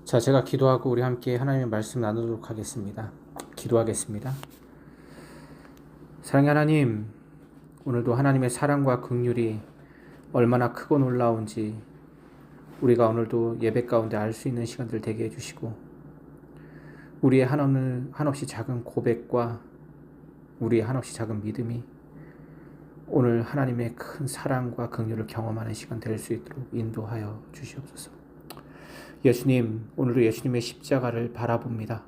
자, 제가 기도하고 우리 함께 하나님의 말씀 나누도록 하겠습니다. 기도하겠습니다. 사랑의 하나님, 오늘도 하나님의 사랑과 긍휼이 얼마나 크고 놀라운지 우리가 오늘도 예배 가운데 알 수 있는 시간들 되게 해주시고, 우리의 한없이 작은 고백과 우리의 한없이 작은 믿음이 오늘 하나님의 큰 사랑과 긍휼을 경험하는 시간 될 수 있도록 인도하여 주시옵소서. 예수님, 오늘도 예수님의 십자가를 바라봅니다.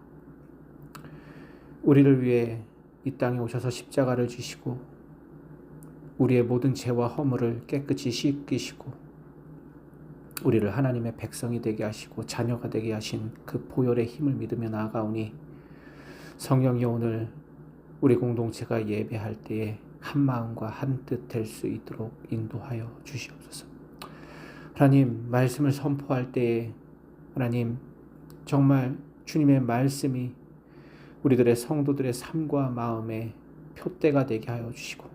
우리를 위해 이 땅에 오셔서 십자가를 지시고 우리의 모든 죄와 허물을 깨끗이 씻기시고 우리를 하나님의 백성이 되게 하시고 자녀가 되게 하신 그 보혈의 힘을 믿으며 나아가오니, 성령이 오늘 우리 공동체가 예배할 때에 한 마음과 한 뜻 될 수 있도록 인도하여 주시옵소서. 하나님, 말씀을 선포할 때에 하나님, 정말 주님의 말씀이 우리들의 성도들의 삶과 마음에 표대가 되게 하여 주시고,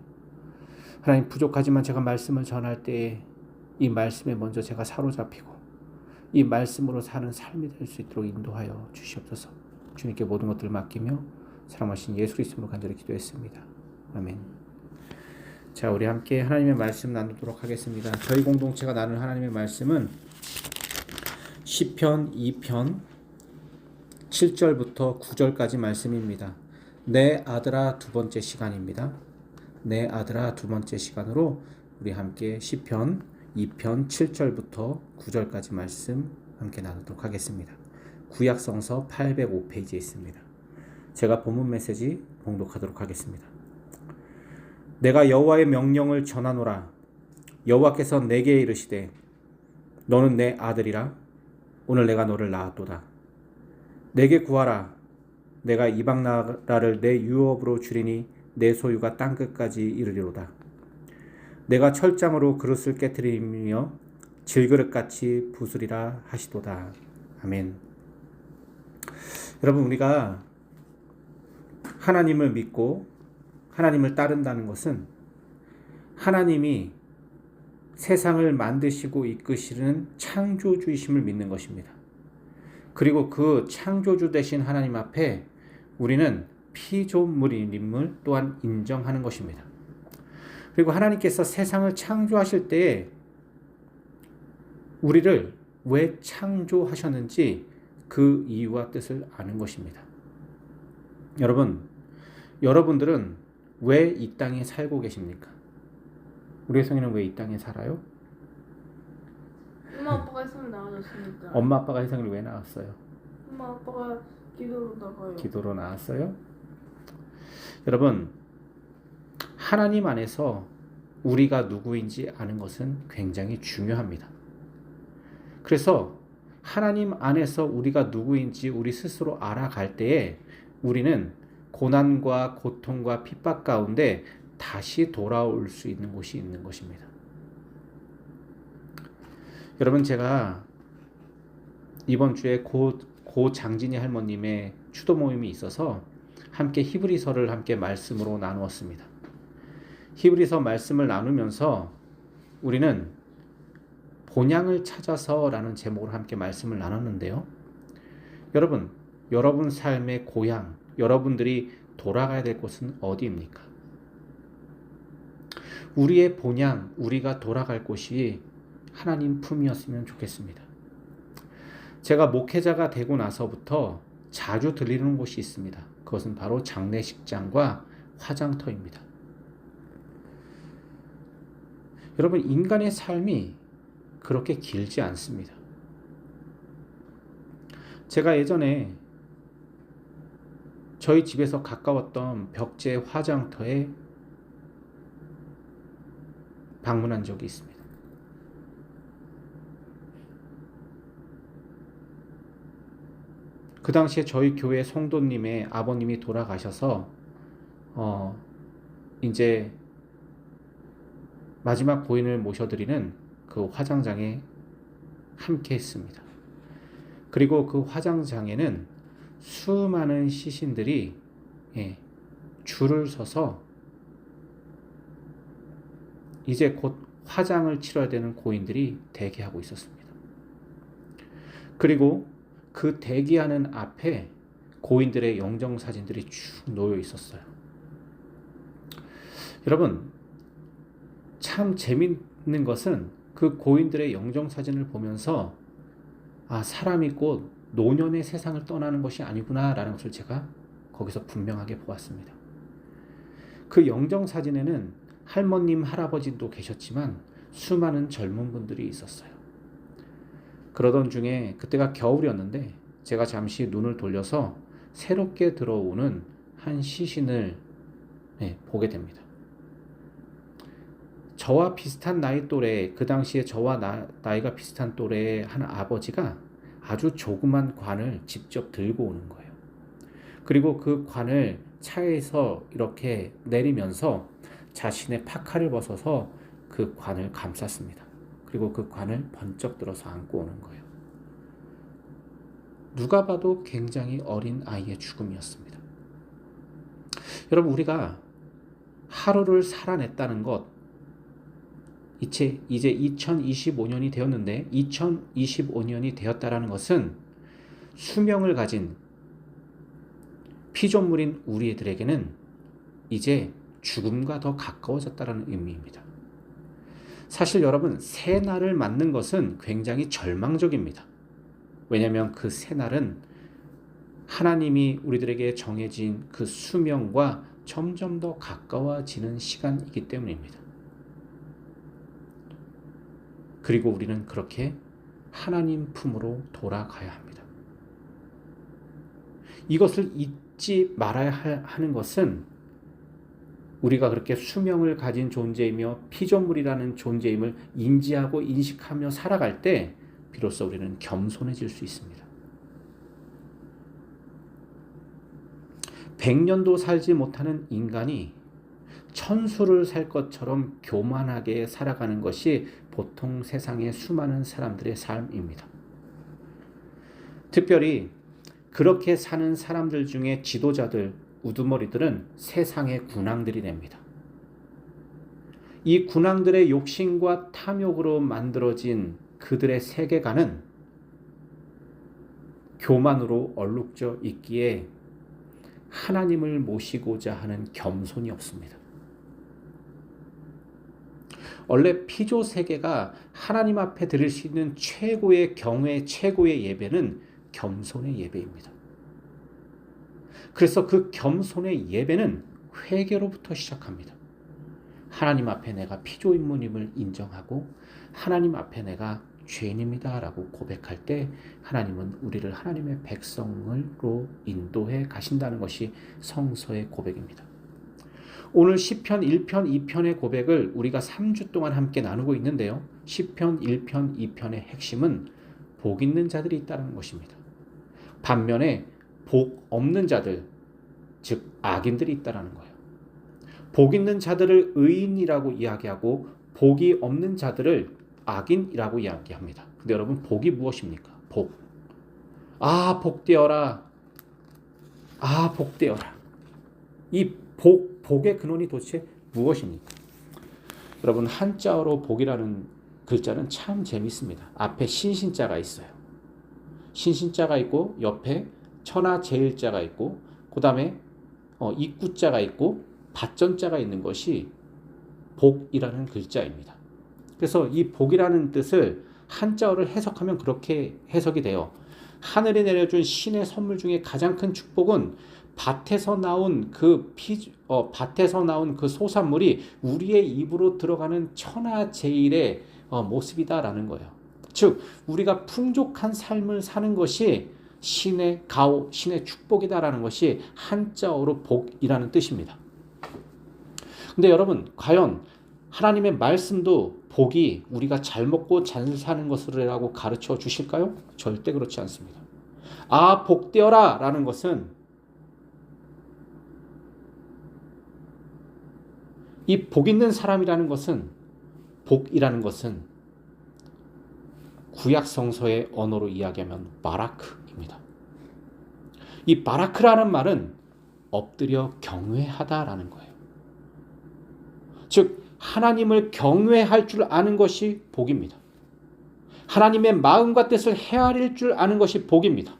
하나님, 부족하지만 제가 말씀을 전할 때에 이 말씀에 먼저 제가 사로잡히고 이 말씀으로 사는 삶이 될 수 있도록 인도하여 주시옵소서. 주님께 모든 것들을 맡기며 사랑하신 예수 그리스도로 간절히 기도했습니다. 아멘. 자, 우리 함께 하나님의 말씀 나누도록 하겠습니다. 저희 공동체가 나눌 하나님의 말씀은 시편 2편 7절부터 9절까지 말씀입니다. 내 아들아 두 번째 시간입니다. 내 아들아 두 번째 시간으로 우리 함께 시편 2편 7절부터 9절까지 말씀 함께 나누도록 하겠습니다. 구약성서 805페이지에 있습니다. 제가 본문 메시지 봉독하도록 하겠습니다. 내가 여호와의 명령을 전하노라. 여호와께서 내게 이르시되 너는 내 아들이라. 오늘 내가 너를 낳았도다. 내게 구하라. 내가 이방 나라를 내 유업으로 주리니 내 소유가 땅끝까지 이르리로다. 내가 철장으로 그릇을 깨트리며 질그릇같이 부수리라 하시도다. 아멘. 여러분, 우리가 하나님을 믿고 하나님을 따른다는 것은 하나님이 세상을 만드시고 이끄시는 창조주이심을 믿는 것입니다. 그리고 그 창조주 되신 하나님 앞에 우리는 피조물임을 또한 인정하는 것입니다. 그리고 하나님께서 세상을 창조하실 때에 우리를 왜 창조하셨는지 그 이유와 뜻을 아는 것입니다. 여러분들은 왜 이 땅에 살고 계십니까? 우리의 성인은 왜 이 땅에 살아요? 엄마 아빠가 세상에 나와줬으니까. 엄마 아빠가 세상을 왜 나왔어요? 엄마 아빠가 기도로 나가요. 기도로 나왔어요? 여러분, 하나님 안에서 우리가 누구인지 아는 것은 굉장히 중요합니다. 그래서 하나님 안에서 우리가 누구인지 우리 스스로 알아갈 때에 우리는 고난과 고통과 핍박 가운데 다시 돌아올 수 있는 곳이 있는 것입니다. 여러분, 제가 이번 주에 고 장진이 할머님의 추도 모임이 있어서 함께 히브리서를 함께 말씀으로 나누었습니다. 히브리서 말씀을 나누면서 우리는 본향을 찾아서라는 제목으로 함께 말씀을 나눴는데요. 여러분 삶의 고향, 여러분들이 돌아가야 될 곳은 어디입니까? 우리의 본향, 우리가 돌아갈 곳이 하나님 품이었으면 좋겠습니다. 제가 목회자가 되고 나서부터 자주 들리는 곳이 있습니다. 그것은 바로 장례식장과 화장터입니다. 여러분, 인간의 삶이 그렇게 길지 않습니다. 제가 예전에 저희 집에서 가까웠던 벽제 화장터에 방문한 적이 있습니다. 그 당시에 저희 교회 성도님의 아버님이 돌아가셔서 이제 마지막 고인을 모셔드리는 그 화장장에 함께 했습니다. 그리고 그 화장장에는 수많은 시신들이 줄을 서서 이제 곧 화장을 치러야 되는 고인들이 대기하고 있었습니다. 그리고 그 대기하는 앞에 고인들의 영정 사진들이 쭉 놓여 있었어요. 여러분, 참 재밌는 것은 그 고인들의 영정 사진을 보면서 사람이 곧 노년의 세상을 떠나는 것이 아니구나라는 것을 제가 거기서 분명하게 보았습니다. 그 영정 사진에는 할머님, 할아버지도 계셨지만 수많은 젊은 분들이 있었어요. 그러던 중에 그때가 겨울이었는데 제가 잠시 눈을 돌려서 새롭게 들어오는 한 시신을 보게 됩니다. 저와 비슷한 나이 또래, 그 당시에 저와 나이가 비슷한 또래의 한 아버지가 아주 조그만 관을 직접 들고 오는 거예요. 그리고 그 관을 차에서 이렇게 내리면서 자신의 파카를 벗어서 그 관을 감쌌습니다. 그리고 그 관을 번쩍 들어서 안고 오는 거예요. 누가 봐도 굉장히 어린 아이의 죽음이었습니다. 여러분, 우리가 하루를 살아냈다는 것, 이제 2025년이 되었는데 2025년이 되었다라는 것은 수명을 가진 피조물인 우리들에게는 이제 죽음과 더 가까워졌다는 의미입니다. 사실 여러분, 새날을 맞는 것은 굉장히 절망적입니다. 왜냐하면 그 새날은 하나님이 우리들에게 정해진 그 수명과 점점 더 가까워지는 시간이기 때문입니다. 그리고 우리는 그렇게 하나님 품으로 돌아가야 합니다. 이것을 잊지 말아야 하는 것은 우리가 그렇게 수명을 가진 존재이며 피조물이라는 존재임을 인지하고 인식하며 살아갈 때 비로소 우리는 겸손해질 수 있습니다. 100년도 살지 못하는 인간이 천수를 살 것처럼 교만하게 살아가는 것이 보통 세상의 수많은 사람들의 삶입니다. 특별히 그렇게 사는 사람들 중에 지도자들, 우두머리들은 세상의 군왕들이 됩니다. 이 군왕들의 욕심과 탐욕으로 만들어진 그들의 세계관은 교만으로 얼룩져 있기에 하나님을 모시고자 하는 겸손이 없습니다. 원래 피조 세계가 하나님 앞에 드릴 수 있는 최고의 경외, 최고의 예배는 겸손의 예배입니다. 그래서 그 겸손의 예배는 회개로부터 시작합니다. 하나님 앞에 내가 피조인물임을 인정하고 하나님 앞에 내가 죄인입니다 라고 고백할 때 하나님은 우리를 하나님의 백성으로 인도해 가신다는 것이 성서의 고백입니다. 오늘 시편 1편, 2편의 고백을 우리가 3주 동안 함께 나누고 있는데요. 시편 1편, 2편의 핵심은 복 있는 자들이 있다는 것입니다. 반면에 복 없는 자들, 즉 악인들이 있다는 거예요. 복 있는 자들을 의인이라고 이야기하고 복이 없는 자들을 악인이라고 이야기합니다. 근데 여러분, 복이 무엇입니까? 복. 복되어라. 복되어라. 이 복의 근원이 도대체 무엇입니까? 여러분, 한자어로 복이라는 글자는 참 재밌습니다. 앞에 신신자가 있어요. 신신자가 있고 옆에 천하제일자가 있고 그 다음에 입구자가 있고 받전자가 있는 것이 복이라는 글자입니다. 그래서 이 복이라는 뜻을 한자어를 해석하면 그렇게 해석이 돼요. 하늘이 내려준 신의 선물 중에 가장 큰 축복은 밭에서 나온 그 소산물이 우리의 입으로 들어가는 천하제일의 모습이다라는 거예요. 즉 우리가 풍족한 삶을 사는 것이 신의 가호, 신의 축복이다라는 것이 한자어로 복이라는 뜻입니다. 근데 여러분, 과연 하나님의 말씀도 복이 우리가 잘 먹고 잘 사는 것이라고 가르쳐 주실까요? 절대 그렇지 않습니다. 복되어라 라는 것은 이 복 있는 사람이라는 것은, 복이라는 것은 구약 성서의 언어로 이야기하면 바라크입니다. 이 바라크라는 말은 엎드려 경외하다라는 거예요. 즉 하나님을 경외할 줄 아는 것이 복입니다. 하나님의 마음과 뜻을 헤아릴 줄 아는 것이 복입니다.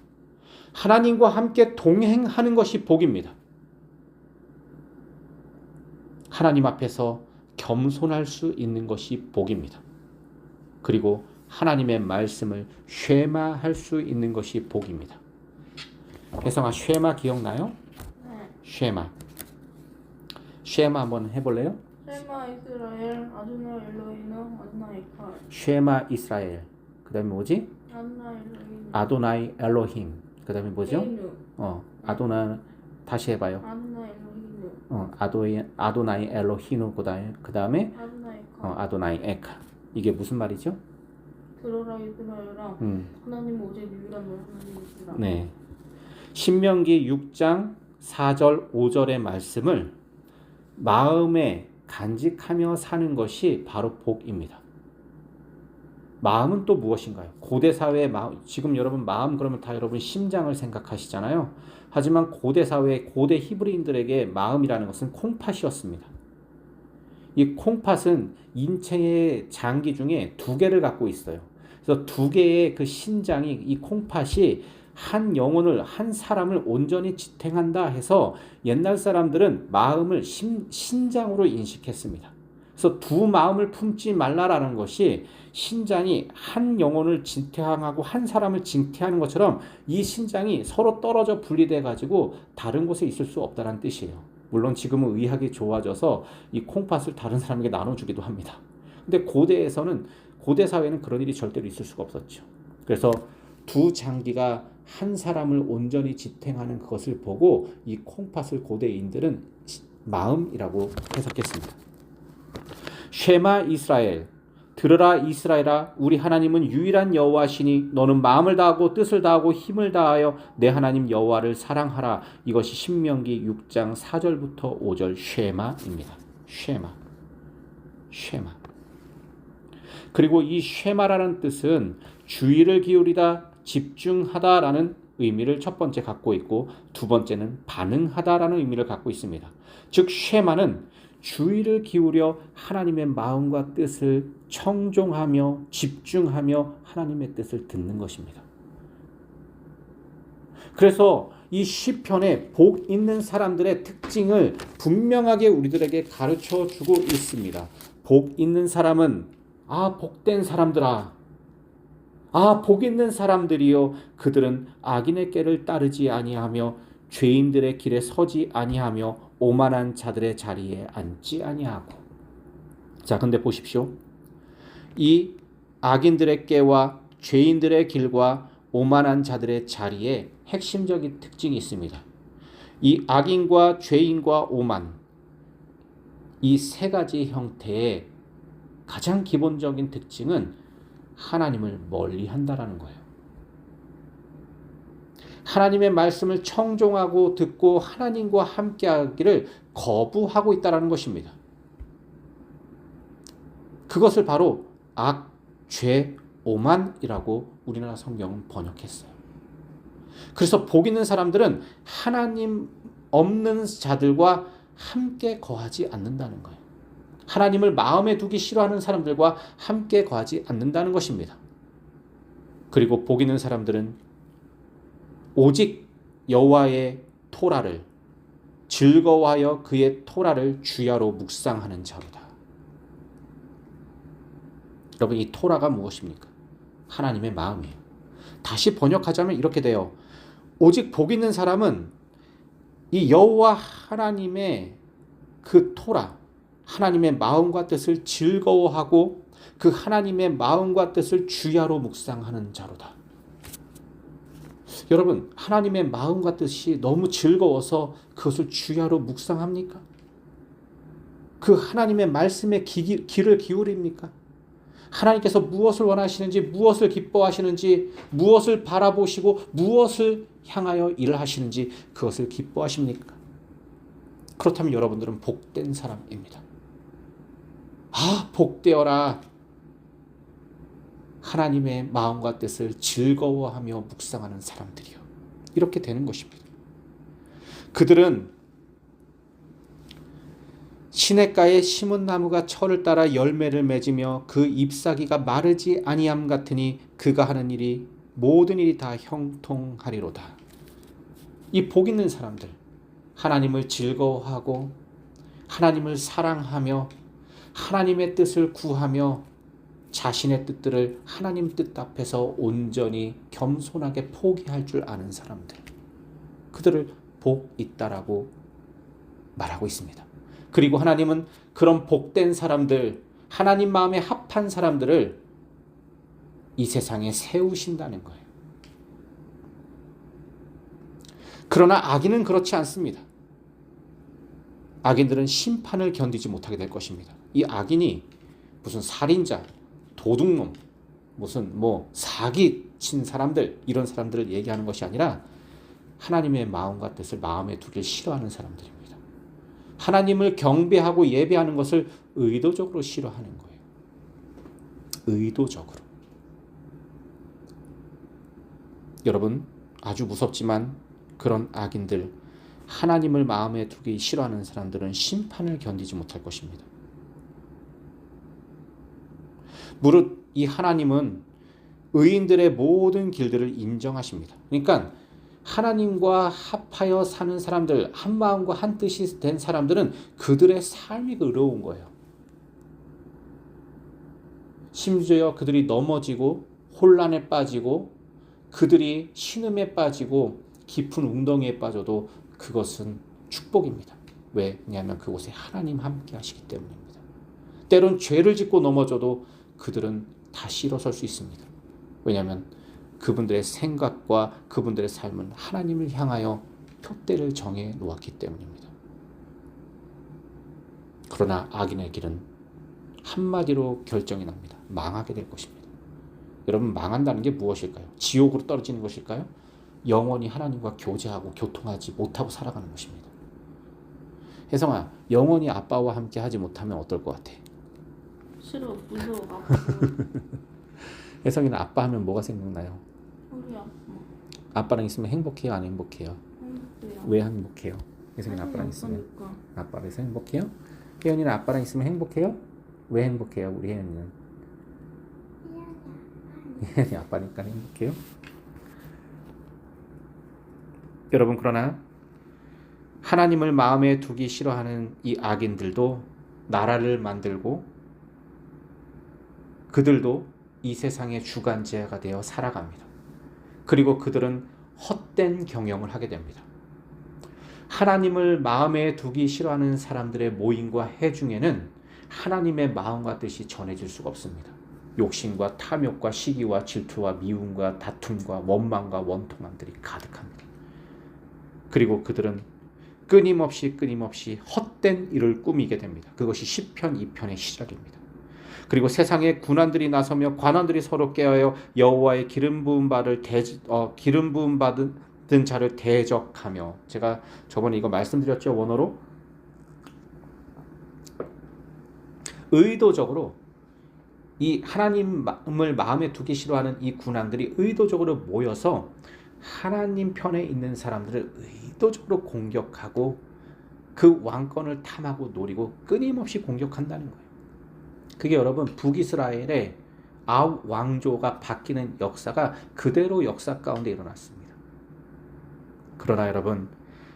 하나님과 함께 동행하는 것이 복입니다. 하나님 앞에서 겸손할 수 있는 것이 복입니다. 그리고 하나님의 말씀을 쉐마할 수 있는 것이 복입니다. 혜성아, 쉐마 기억나요? 네. 쉐마. 쉐마 한번 해볼래요? 쉐마 이스라엘 아도나 엘로히노 아도나 에카. 쉐마 이스라엘. 그 다음에 뭐지? 아도나 엘로히노 아도나이 엘로힘. 그 다음에 뭐죠? 에이누. 아도나 다시 해봐요. 아도나 엘로히노 아도나이 엘로히노. 그 다음에 아도나 에카. 아도나이 에카. 이게 무슨 말이죠? 들어라 이스라엘아 하나님 오직 유일한 너 하나님이시라. 네. 신명기 6장 4절 5절의 말씀을 마음에 간직하며 사는 것이 바로 복입니다. 마음은 또 무엇인가요? 고대 사회의 마음, 지금 여러분 마음 그러면 다 여러분 심장을 생각하시잖아요. 하지만 고대 사회, 고대 히브리인들에게 마음이라는 것은 콩팥이었습니다. 이 콩팥은 인체의 장기 중에 두 개를 갖고 있어요. 그래서 두 개의 그 신장이, 이 콩팥이 한 영혼을, 한 사람을 온전히 지탱한다 해서 옛날 사람들은 마음을 신장으로 인식했습니다. 그래서 두 마음을 품지 말라라는 것이 신장이 한 영혼을 지탱하고 한 사람을 지탱하는 것처럼 이 신장이 서로 떨어져 분리돼 가지고 다른 곳에 있을 수 없다는 뜻이에요. 물론 지금은 의학이 좋아져서 이 콩팥을 다른 사람에게 나눠주기도 합니다. 근데 고대 사회는 그런 일이 절대로 있을 수가 없었죠. 그래서 두 장기가 한 사람을 온전히 지탱하는 그것을 보고 이 콩팥을 고대인들은 마음이라고 해석했습니다. 쉐마 이스라엘, 들으라 이스라엘아, 우리 하나님은 유일한 여호와시니 너는 마음을 다하고 뜻을 다하고 힘을 다하여 내 하나님 여호와를 사랑하라. 이것이 신명기 6장 4절부터 5절 쉐마입니다. 쉐마. 그리고 이 쉐마라는 뜻은 주의를 기울이다, 집중하다라는 의미를 첫 번째 갖고 있고 두 번째는 반응하다라는 의미를 갖고 있습니다. 즉 쉐마는 주의를 기울여 하나님의 마음과 뜻을 청종하며 집중하며 하나님의 뜻을 듣는 것입니다. 그래서 이 시편에 복 있는 사람들의 특징을 분명하게 우리들에게 가르쳐 주고 있습니다. 복 있는 사람은 복된 사람들아, 복 있는 사람들이요, 그들은 악인의 꾀를 따르지 아니하며 죄인들의 길에 서지 아니하며 오만한 자들의 자리에 앉지 아니하고. 자, 근데 보십시오. 이 악인들의 꾀와 죄인들의 길과 오만한 자들의 자리에 핵심적인 특징이 있습니다. 이 악인과 죄인과 오만, 이 세 가지 형태의 가장 기본적인 특징은 하나님을 멀리한다라는 거예요. 하나님의 말씀을 청종하고 듣고 하나님과 함께하기를 거부하고 있다라는 것입니다. 그것을 바로 악, 죄, 오만이라고 우리나라 성경은 번역했어요. 그래서 복 있는 사람들은 하나님 없는 자들과 함께 거하지 않는다는 거예요. 하나님을 마음에 두기 싫어하는 사람들과 함께 거하지 않는다는 것입니다. 그리고 복 있는 사람들은 오직 여호와의 토라를 즐거워하여 그의 토라를 주야로 묵상하는 자로다. 여러분, 이 토라가 무엇입니까? 하나님의 마음이에요. 다시 번역하자면 이렇게 돼요. 오직 복 있는 사람은 이 여호와 하나님의 그 토라, 하나님의 마음과 뜻을 즐거워하고 그 하나님의 마음과 뜻을 주야로 묵상하는 자로다. 여러분, 하나님의 마음과 뜻이 너무 즐거워서 그것을 주야로 묵상합니까? 그 하나님의 말씀에 귀를 기울입니까? 하나님께서 무엇을 원하시는지, 무엇을 기뻐하시는지, 무엇을 바라보시고 무엇을 향하여 일을 하시는지 그것을 기뻐하십니까? 그렇다면 여러분들은 복된 사람입니다. 복되어라. 하나님의 마음과 뜻을 즐거워하며 묵상하는 사람들이요. 이렇게 되는 것입니다. 그들은 시냇가에 심은 나무가 철을 따라 열매를 맺으며 그 잎사귀가 마르지 아니함 같으니 그가 하는 일이 모든 일이 다 형통하리로다. 이 복 있는 사람들, 하나님을 즐거워하고 하나님을 사랑하며 하나님의 뜻을 구하며 자신의 뜻들을 하나님 뜻 앞에서 온전히 겸손하게 포기할 줄 아는 사람들, 그들을 복 있다라고 말하고 있습니다. 그리고 하나님은 그런 복된 사람들, 하나님 마음에 합한 사람들을 이 세상에 세우신다는 거예요. 그러나 악인은 그렇지 않습니다. 악인들은 심판을 견디지 못하게 될 것입니다. 이 악인이 무슨 살인자, 도둑놈, 무슨 사기친 사람들, 이런 사람들을 얘기하는 것이 아니라 하나님의 마음과 뜻을 마음에 두길 싫어하는 사람들입니다. 하나님을 경배하고 예배하는 것을 의도적으로 싫어하는 거예요. 의도적으로. 여러분, 아주 무섭지만 그런 악인들, 하나님을 마음에 두기 싫어하는 사람들은 심판을 견디지 못할 것입니다. 무릇 이 하나님은 의인들의 모든 길들을 인정하십니다. 그러니까 하나님과 합하여 사는 사람들, 한 마음과 한 뜻이 된 사람들은 그들의 삶이 의로운 거예요. 심지어 그들이 넘어지고 혼란에 빠지고 그들이 신음에 빠지고 깊은 웅덩이에 빠져도 그것은 축복입니다. 왜냐하면 그곳에 하나님 함께 하시기 때문입니다. 때론 죄를 짓고 넘어져도 그들은 다시 일어설 수 있습니다. 왜냐하면 그분들의 생각과 그분들의 삶은 하나님을 향하여 표대를 정해 놓았기 때문입니다. 그러나 악인의 길은 한마디로 결정이 납니다. 망하게 될 것입니다. 여러분, 망한다는 게 무엇일까요? 지옥으로 떨어지는 것일까요? 영원히 하나님과 교제하고 교통하지 못하고 살아가는 것입니다. 혜성아, 영원히 아빠와 함께 하지 못하면 어떨 것 같아? 싫어, 무서워, 아프고. 혜성이는 아빠 하면 뭐가 생각나요? 우리 아빠. 아빠랑 있으면 행복해요? 안 행복해요? 행복해요. 왜 행복해요? 혜성이는 아빠랑 있으면? 아빠랑 있으면 행복해요? 혜연이는 아빠랑 있으면 행복해요? 왜 행복해요? 우리 혜연이는? 혜연이 아빠니까 행복해요? 여러분, 그러나 하나님을 마음에 두기 싫어하는 이 악인들도 나라를 만들고 그들도 이 세상의 주관자가 되어 살아갑니다. 그리고 그들은 헛된 경영을 하게 됩니다. 하나님을 마음에 두기 싫어하는 사람들의 모임과 해중에는 하나님의 마음과 뜻이 전해질 수가 없습니다. 욕심과 탐욕과 시기와 질투와 미움과 다툼과 원망과 원통함들이 가득합니다. 그리고 그들은 끊임없이 헛된 일을 꾸미게 됩니다. 그것이 시편 2편의 시작입니다. 그리고 세상의 군관들이 나서며 관원들이 서로 깨어요 여호와의 기름 부음 받은 자를 대적하며, 제가 저번에 이거 말씀드렸죠. 원어로 의도적으로 이 하나님을 마음에 두기 싫어하는 이 군왕들이 의도적으로 모여서 하나님 편에 있는 사람들을 의도적으로 공격하고 그 왕권을 탐하고 노리고 끊임없이 공격한다는 거예요. 그게 여러분 북이스라엘의 아홉 왕조가 바뀌는 역사가 그대로 역사 가운데 일어났습니다. 그러나 여러분,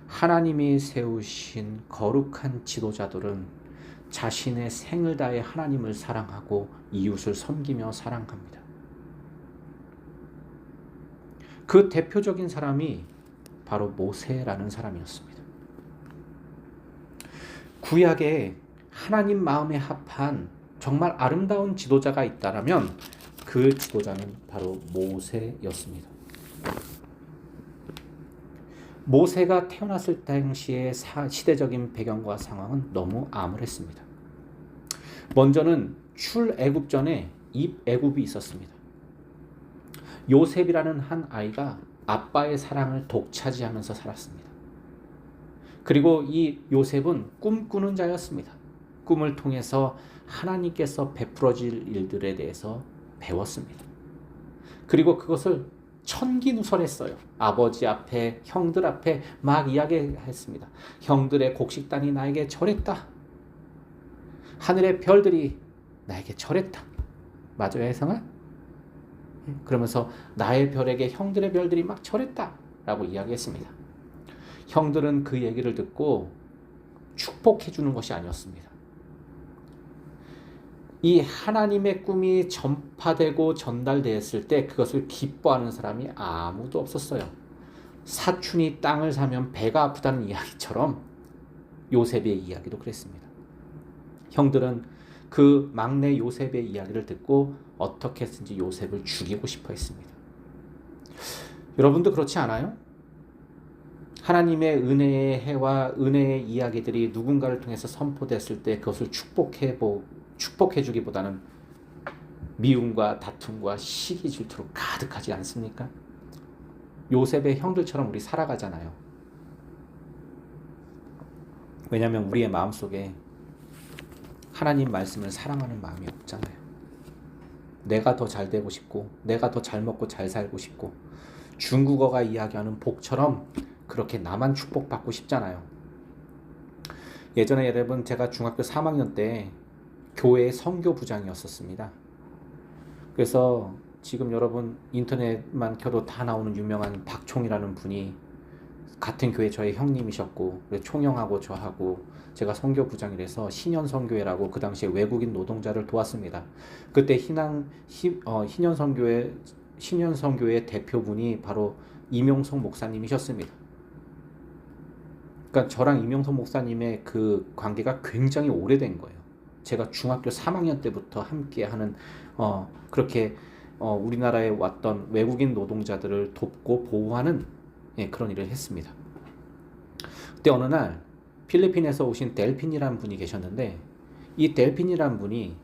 하나님이 세우신 거룩한 지도자들은 자신의 생을 다해 하나님을 사랑하고 이웃을 섬기며 사랑합니다. 그 대표적인 사람이 바로 모세라는 사람이었습니다. 구약에 하나님 마음에 합한 정말 아름다운 지도자가 있다라면 그 지도자는 바로 모세였습니다. 모세가 태어났을 당시의 시대적인 배경과 상황은 너무 암울했습니다. 먼저는 출애굽 전에 입애굽이 있었습니다. 요셉이라는 한 아이가 아빠의 사랑을 독차지하면서 살았습니다. 그리고 이 요셉은 꿈꾸는 자였습니다. 꿈을 통해서 하나님께서 베풀어질 일들에 대해서 배웠습니다. 그리고 그것을 천기누설했어요. 아버지 앞에, 형들 앞에 막 이야기했습니다. 형들의 곡식단이 나에게 절했다. 하늘의 별들이 나에게 절했다. 맞아요, 혜성아? 그러면서 나의 별에게 형들의 별들이 막 절했다 라고 이야기했습니다. 형들은 그 얘기를 듣고 축복해 주는 것이 아니었습니다. 이 하나님의 꿈이 전파되고 전달되었을 때 그것을 기뻐하는 사람이 아무도 없었어요. 사촌이 땅을 사면 배가 아프다는 이야기처럼 요셉의 이야기도 그랬습니다. 형들은 그 막내 요셉의 이야기를 듣고 어떻게 해서든지 요셉을 죽이고 싶어 했습니다. 여러분도 그렇지 않아요? 하나님의 은혜의 해와 은혜의 이야기들이 누군가를 통해서 선포됐을 때 그것을 축복해 주기보다는 미움과 다툼과 시기 질투로 가득하지 않습니까? 요셉의 형들처럼 우리 살아가잖아요. 왜냐하면 우리의 마음속에 하나님 말씀을 사랑하는 마음이 없잖아요. 내가 더 잘 되고 싶고 내가 더 잘 먹고 잘 살고 싶고 중국어가 이야기하는 복처럼 그렇게 나만 축복받고 싶잖아요. 예전에 여러분 제가 중학교 3학년 때 교회 선교부장이었었습니다. 그래서 지금 여러분 인터넷만 켜도 다 나오는 유명한 박총이라는 분이 같은 교회 저의 형님이셨고 총영하고 저하고 제가 선교부장이라서 신현선교회라고 그 당시에 외국인 노동자를 도왔습니다. 그때 신현선교회 대표분이 바로 이명석 목사님이셨습니다. 그러니까 저랑 이명석 목사님의 그 관계가 굉장히 오래된 거예요. 제가 중학교 3학년 때부터 함께하는 그렇게 우리나라에 왔던 외국인 노동자들을 돕고 보호하는 그런 일을 했습니다. 그때 어느 날 필리핀에서 오신 델핀이라는 분이 계셨는데 이 델핀이라는 분이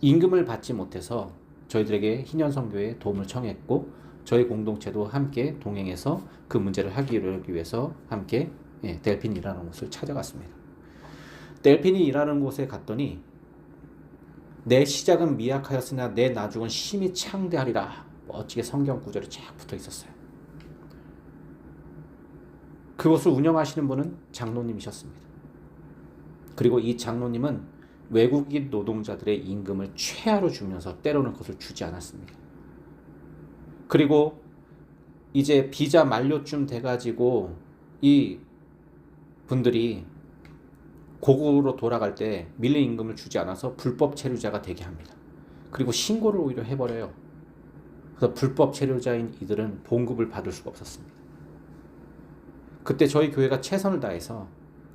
임금을 받지 못해서 저희들에게 희년선교에 도움을 청했고 저희 공동체도 함께 동행해서 그 문제를 해결하기 위해서 함께 델핀이 일하는 곳을 찾아갔습니다. 델핀이 일하는 곳에 갔더니 내 시작은 미약하였으나 내 나중은 심히 창대하리라 멋지게 성경 구절이 쫙 붙어 있었어요. 그곳을 운영하시는 분은 장로님이셨습니다. 그리고 이 장로님은 외국인 노동자들의 임금을 최하로 주면서 때로는 그것을 주지 않았습니다. 그리고 이제 비자 만료쯤 돼가지고 이 분들이 고국으로 돌아갈 때 밀린 임금을 주지 않아서 불법 체류자가 되게 합니다. 그리고 신고를 오히려 해버려요. 그래서 불법 체류자인 이들은 봉급을 받을 수가 없었습니다. 그때 저희 교회가 최선을 다해서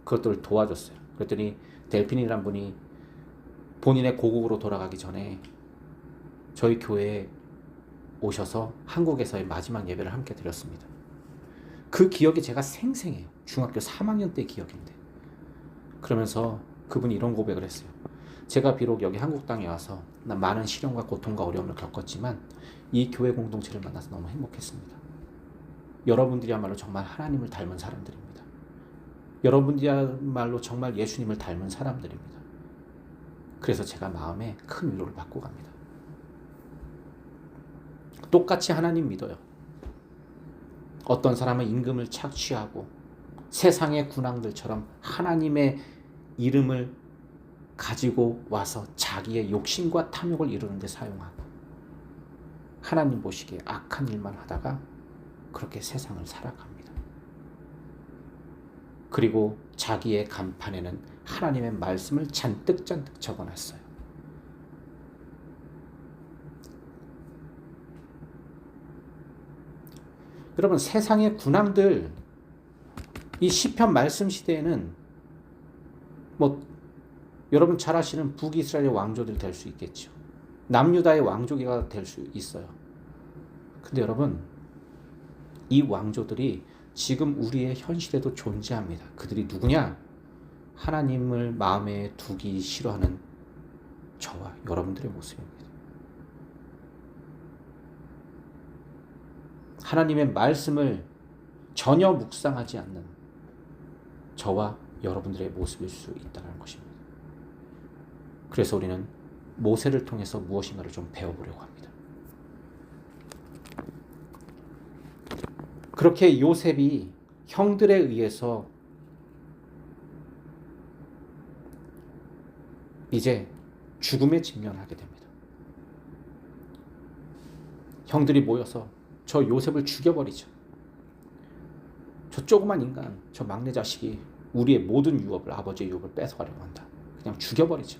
그것들을 도와줬어요. 그랬더니 델핀이란 분이 본인의 고국으로 돌아가기 전에 저희 교회에 오셔서 한국에서의 마지막 예배를 함께 드렸습니다. 그 기억이 제가 생생해요. 중학교 3학년 때 기억인데. 그러면서 그분이 이런 고백을 했어요. 제가 비록 여기 한국 땅에 와서 많은 시련과 고통과 어려움을 겪었지만 이 교회 공동체를 만나서 너무 행복했습니다. 여러분들이야말로 정말 하나님을 닮은 사람들입니다. 여러분들이야말로 정말 예수님을 닮은 사람들입니다. 그래서 제가 마음에 큰 위로를 받고 갑니다. 똑같이 하나님 믿어요. 어떤 사람은 임금을 착취하고 세상의 군왕들처럼 하나님의 이름을 가지고 와서 자기의 욕심과 탐욕을 이루는 데 사용하고 하나님 보시기에 악한 일만 하다가 그렇게 세상을 살아갑니다. 그리고 자기의 간판에는 하나님의 말씀을 잔뜩 적어놨어요. 여러분 세상의 군왕들 이 시편 말씀 시대에는 뭐 여러분 잘 아시는 북이스라엘의 왕조들 될 수 있겠죠. 남유다의 왕조기가 될 수 있어요. 근데 여러분 이 왕조들이 지금 우리의 현실에도 존재합니다. 그들이 누구냐? 하나님을 마음에 두기 싫어하는 저와 여러분들의 모습입니다. 하나님의 말씀을 전혀 묵상하지 않는 저와 여러분들의 모습일 수 있다는 것입니다. 그래서 우리는 모세를 통해서 무엇인가를 좀 배워보려고 합니다. 그렇게 요셉이 형들에 의해서 이제 죽음에 직면하게 됩니다. 형들이 모여서 저 요셉을 죽여버리죠. 저 조그만 인간, 저 막내 자식이 우리의 모든 유업을, 아버지의 유업을 뺏어가려고 한다. 그냥 죽여버리죠.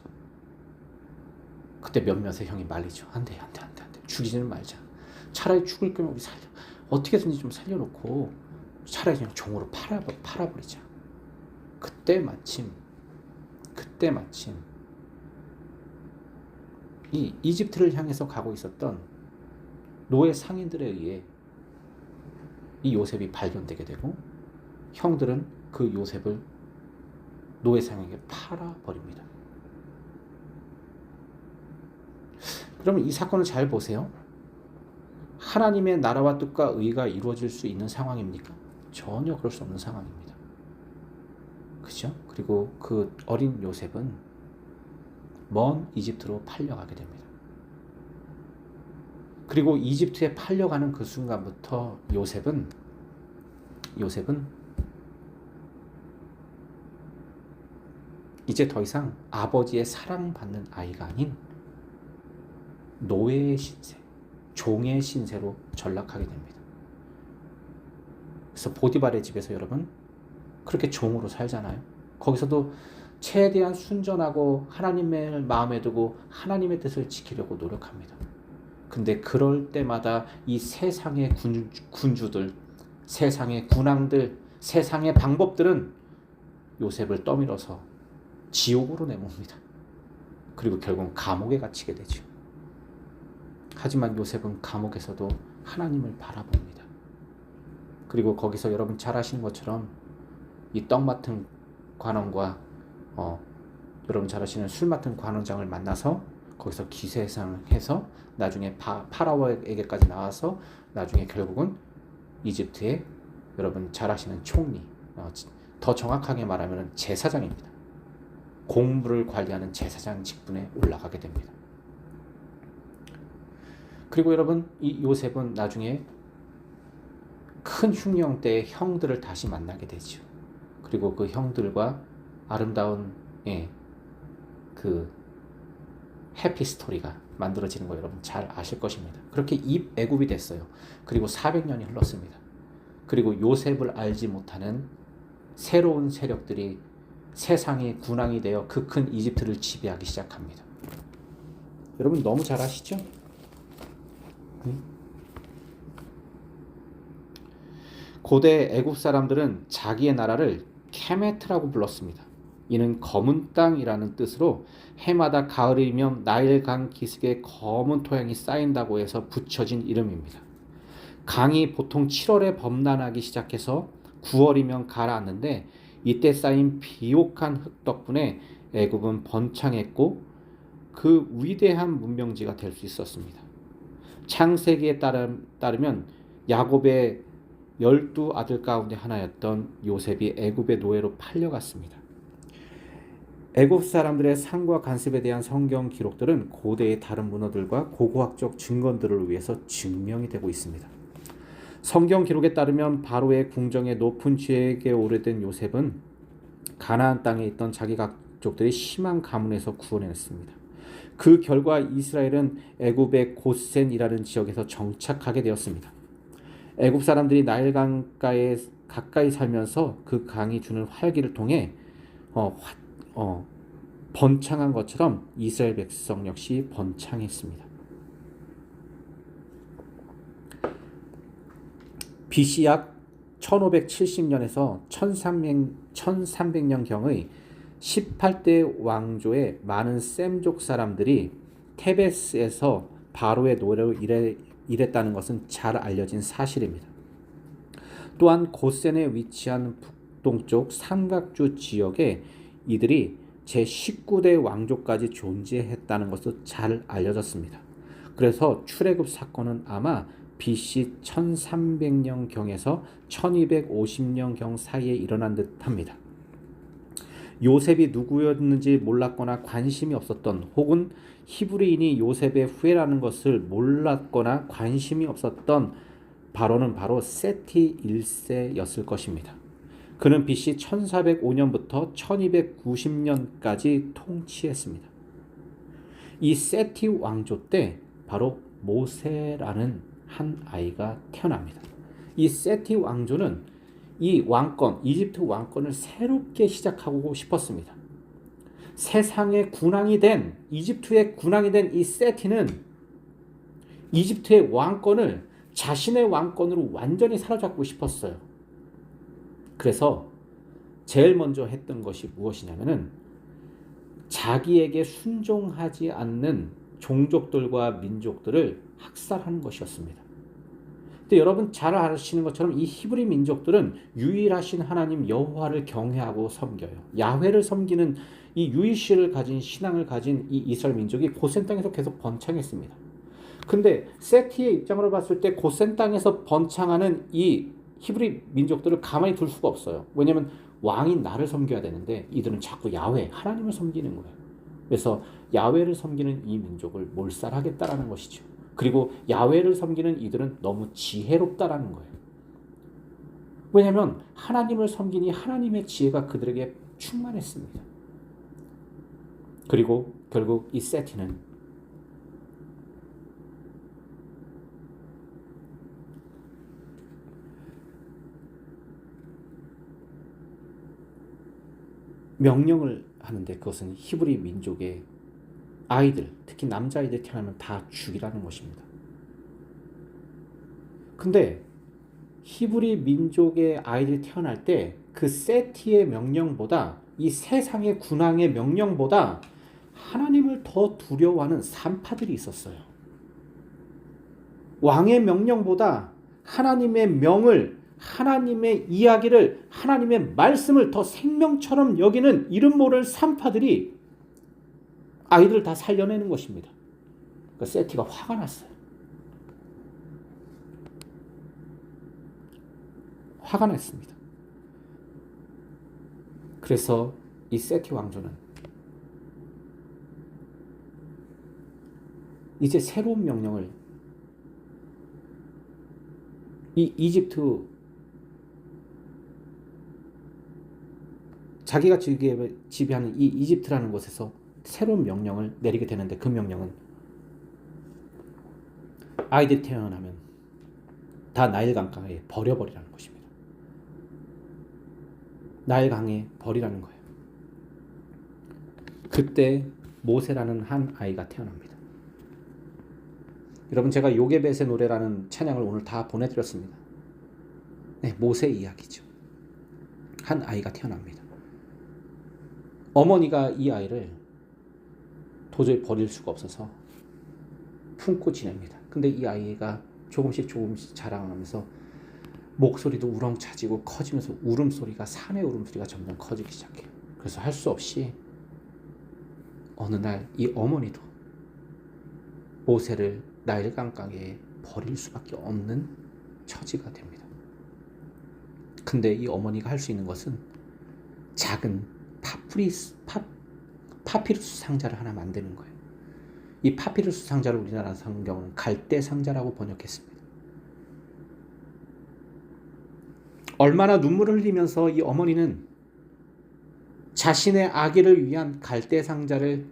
그때 몇몇의 형이 말리죠. 안 돼. 죽이지는 말자. 차라리 죽을 거면 우리 어떻게든지 좀 살려놓고 차라리 그냥 종으로 팔아버리자. 그때 마침 이 이집트를 향해서 가고 있었던 노예 상인들에 의해 이 요셉이 발견되게 되고 형들은 그 요셉을 노예 상인에게 팔아버립니다. 그러면 이 사건을 잘 보세요. 하나님의 나라와 뜻과 의가 이루어질 수 있는 상황입니까? 전혀 그럴 수 없는 상황입니다. 그죠? 그리고 그 어린 요셉은 먼 이집트로 팔려가게 됩니다. 그리고 이집트에 팔려가는 그 순간부터 요셉은 이제 더 이상 아버지의 사랑받는 아이가 아닌 노예의 신세, 종의 신세로 전락하게 됩니다. 그래서 보디발의 집에서 여러분 그렇게 종으로 살잖아요. 거기서도 최대한 순전하고 하나님을 마음에 두고 하나님의 뜻을 지키려고 노력합니다. 근데 그럴 때마다 이 세상의 군주들, 세상의 군왕들, 세상의 방법들은 요셉을 떠밀어서 지옥으로 내모읍니다. 그리고 결국 감옥에 갇히게 되죠. 하지만 요셉은 감옥에서도 하나님을 바라봅니다. 그리고 거기서 여러분 잘 아시는 것처럼 이 떡 맡은 관원과 여러분 잘 아시는 술 맡은 관원장을 만나서 거기서 기세상해서 나중에 파라오에게까지 나와서 나중에 결국은 이집트의 여러분 잘 아시는 총리, 더 정확하게 말하면 제사장입니다. 공물을 관리하는 제사장 직분에 올라가게 됩니다. 그리고 여러분 이 요셉은 나중에 큰 흉령 때의 형들을 다시 만나게 되죠. 그리고 그 형들과 아름다운 그 해피 스토리가 만들어지는 거 여러분 잘 아실 것입니다. 그렇게 애굽이 됐어요. 그리고 400년이 흘렀습니다. 그리고 요셉을 알지 못하는 새로운 세력들이 세상의 군왕이 되어 그 큰 이집트를 지배하기 시작합니다. 여러분 너무 잘 아시죠? 고대 애굽 사람들은 자기의 나라를 케메트라고 불렀습니다. 이는 검은 땅이라는 뜻으로 해마다 가을이면 나일강 기슭에 검은 토양이 쌓인다고 해서 붙여진 이름입니다. 강이 보통 7월에 범람하기 시작해서 9월이면 가라앉는데 이때 쌓인 비옥한 흙 덕분에 애굽은 번창했고 그 위대한 문명지가 될 수 있었습니다. 창세기에 따르면 야곱의 12아들 가운데 하나였던 요셉이 애굽의 노예로 팔려갔습니다. 애굽 사람들의 상과 간습에 대한 성경 기록들은 고대의 다른 문화들과 고고학적 증거들을 위해서 증명이 되고 있습니다. 성경 기록에 따르면 바로의 궁정의 높은 지역에 오래된 요셉은 가나안 땅에 있던 자기 가족들이 심한 가문에서 구원했습니다. 그 결과 이스라엘은 애굽의 고센이라는 지역에서 정착하게 되었습니다. 애굽 사람들이 나일 강가에 가까이 살면서 그 강이 주는 활기를 통해 번창한 것처럼 이스라엘 백성 역시 번창했습니다. BC 약 1570년에서 1300년경의 18대 왕조의 많은 셈족 사람들이 테베스에서 바로의 노예로 일했다는 것은 잘 알려진 사실입니다. 또한 고센에 위치한 북동쪽 삼각주 지역에 이들이 제19대 왕조까지 존재했다는 것도 잘 알려졌습니다. 그래서 출애굽 사건은 아마 BC 1300년경에서 1250년경 사이에 일어난 듯합니다. 요셉이 누구였는지 몰랐거나 관심이 없었던 혹은 히브리인이 요셉의 후예라는 것을 몰랐거나 관심이 없었던 바로는 바로 세티 1세였을 것입니다. 그는 BC 1405년부터 1290년까지 통치했습니다. 이 세티 왕조 때 바로 모세라는 한 아이가 태어납니다. 이 세티 왕조는 이 왕권, 이집트 왕권을 새롭게 시작하고 싶었습니다. 세상의 군왕이 된, 이집트의 군왕이 된 이 세티는 이집트의 왕권을 자신의 왕권으로 완전히 사로잡고 싶었어요. 그래서 제일 먼저 했던 것이 무엇이냐면은 자기에게 순종하지 않는 종족들과 민족들을 학살하는 것이었습니다. 근데 여러분 잘 아시는 것처럼 이 히브리 민족들은 유일하신 하나님 여호와를 경외하고 섬겨요. 야훼를 섬기는 이 유일신을 가진 신앙을 가진 이 이스라엘 민족이 고센 땅에서 계속 번창했습니다. 근데 세티의 입장으로 봤을 때 고센 땅에서 번창하는 이 히브리 민족들을 가만히 둘 수가 없어요. 왜냐하면 왕인 나를 섬겨야 되는데 이들은 자꾸 야훼, 하나님을 섬기는 거예요. 그래서 야훼를 섬기는 이 민족을 몰살하겠다라는 것이죠. 그리고 야훼를 섬기는 이들은 너무 지혜롭다라는 거예요. 왜냐하면 하나님을 섬기니 하나님의 지혜가 그들에게 충만했습니다. 그리고 결국 이 세티는 명령을 하는데 그것은 히브리 민족의 아이들, 특히 남자아이들 태어나면 다 죽이라는 것입니다. 근데 히브리 민족의 아이들이 태어날 때 그 세티의 명령보다 이 세상의 군왕의 명령보다 하나님을 더 두려워하는 산파들이 있었어요. 왕의 명령보다 하나님의 명을, 하나님의 이야기를, 하나님의 말씀을 더 생명처럼 여기는 이름 모를 산파들이 아이들을 다 살려내는 것입니다. 그러니까 세티가 화가 났어요. 화가 났습니다. 그래서 이 세티 왕조는 이제 새로운 명령을 이 이집트 자기가 지배하는 이 이집트라는 곳에서 새로운 명령을 내리게 되는데 그 명령은 아이들이 태어나면 다 나일 강가에 버려버리라는 것입니다. 나일 강에 버리라는 거예요. 그때 모세라는 한 아이가 태어납니다. 여러분 제가 요게벳의 노래라는 찬양을 오늘 다 보내드렸습니다. 네, 모세 이야기죠. 한 아이가 태어납니다. 어머니가 이 아이를 도저히 버릴 수가 없어서 품고 지냅니다. 근데 이 아이가 조금씩 자라가면서 목소리도 우렁차지고 커지면서 울음소리가 산의 울음소리가 점점 커지기 시작해요. 그래서 할 수 없이 어느 날 이 어머니도 모세를 나일 강가에 버릴 수밖에 없는 처지가 됩니다. 근데 이 어머니가 할 수 있는 것은 작은 파피루스 상자를 하나 만드는 거예요. 이 파피루스 상자를 우리나라 성경은 갈대 상자라고 번역했습니다. 얼마나 눈물을 흘리면서 이 어머니는 자신의 아기를 위한 갈대 상자를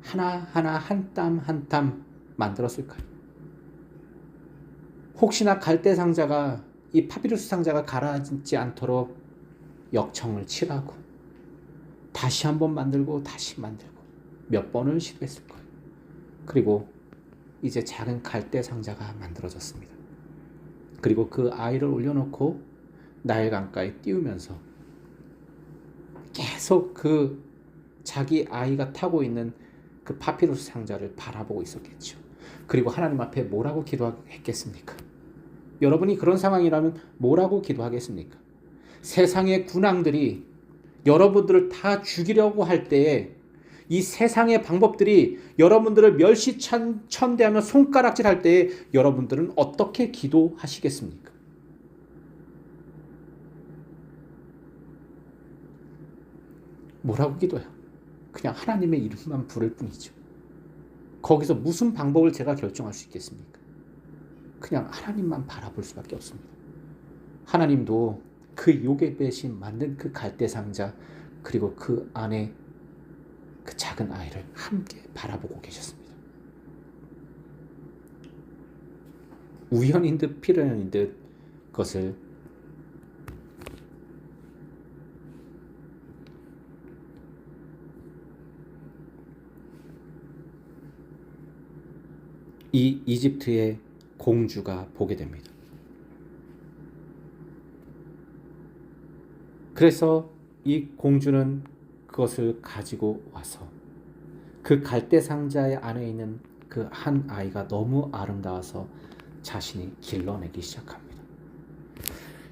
하나하나 한 땀 한 땀 만들었을까요? 혹시나 갈대 상자가 이 파피루스 상자가 가라앉지 않도록 역청을 칠하고 다시 한번 만들고 다시 만들고 몇 번을 시도했을 거예요. 그리고 이제 작은 갈대 상자가 만들어졌습니다. 그리고 그 아이를 올려놓고 나일 강가에 띄우면서 계속 그 자기 아이가 타고 있는 그 파피루스 상자를 바라보고 있었겠죠. 그리고 하나님 앞에 뭐라고 기도했겠습니까? 여러분이 그런 상황이라면 뭐라고 기도하겠습니까? 세상의 군왕들이 여러분들을 다 죽이려고 할 때에 이 세상의 방법들이 여러분들을 멸시천대하며 손가락질할 때에 여러분들은 어떻게 기도하시겠습니까? 뭐라고 기도해요? 그냥 하나님의 이름만 부를 뿐이죠. 거기서 무슨 방법을 제가 결정할 수 있겠습니까? 그냥 하나님만 바라볼 수밖에 없습니다. 하나님도 그 요게벳이 만든 그 갈대 상자 그리고 그 안에 그 작은 아이를 함께 바라보고 계셨습니다. 우연인 듯 필연인 듯 그것을 이 이집트의 공주가 보게 됩니다. 그래서 이 공주는 그것을 가지고 와서 그 갈대 상자의 안에 있는 그 한 아이가 너무 아름다워서 자신이 길러내기 시작합니다.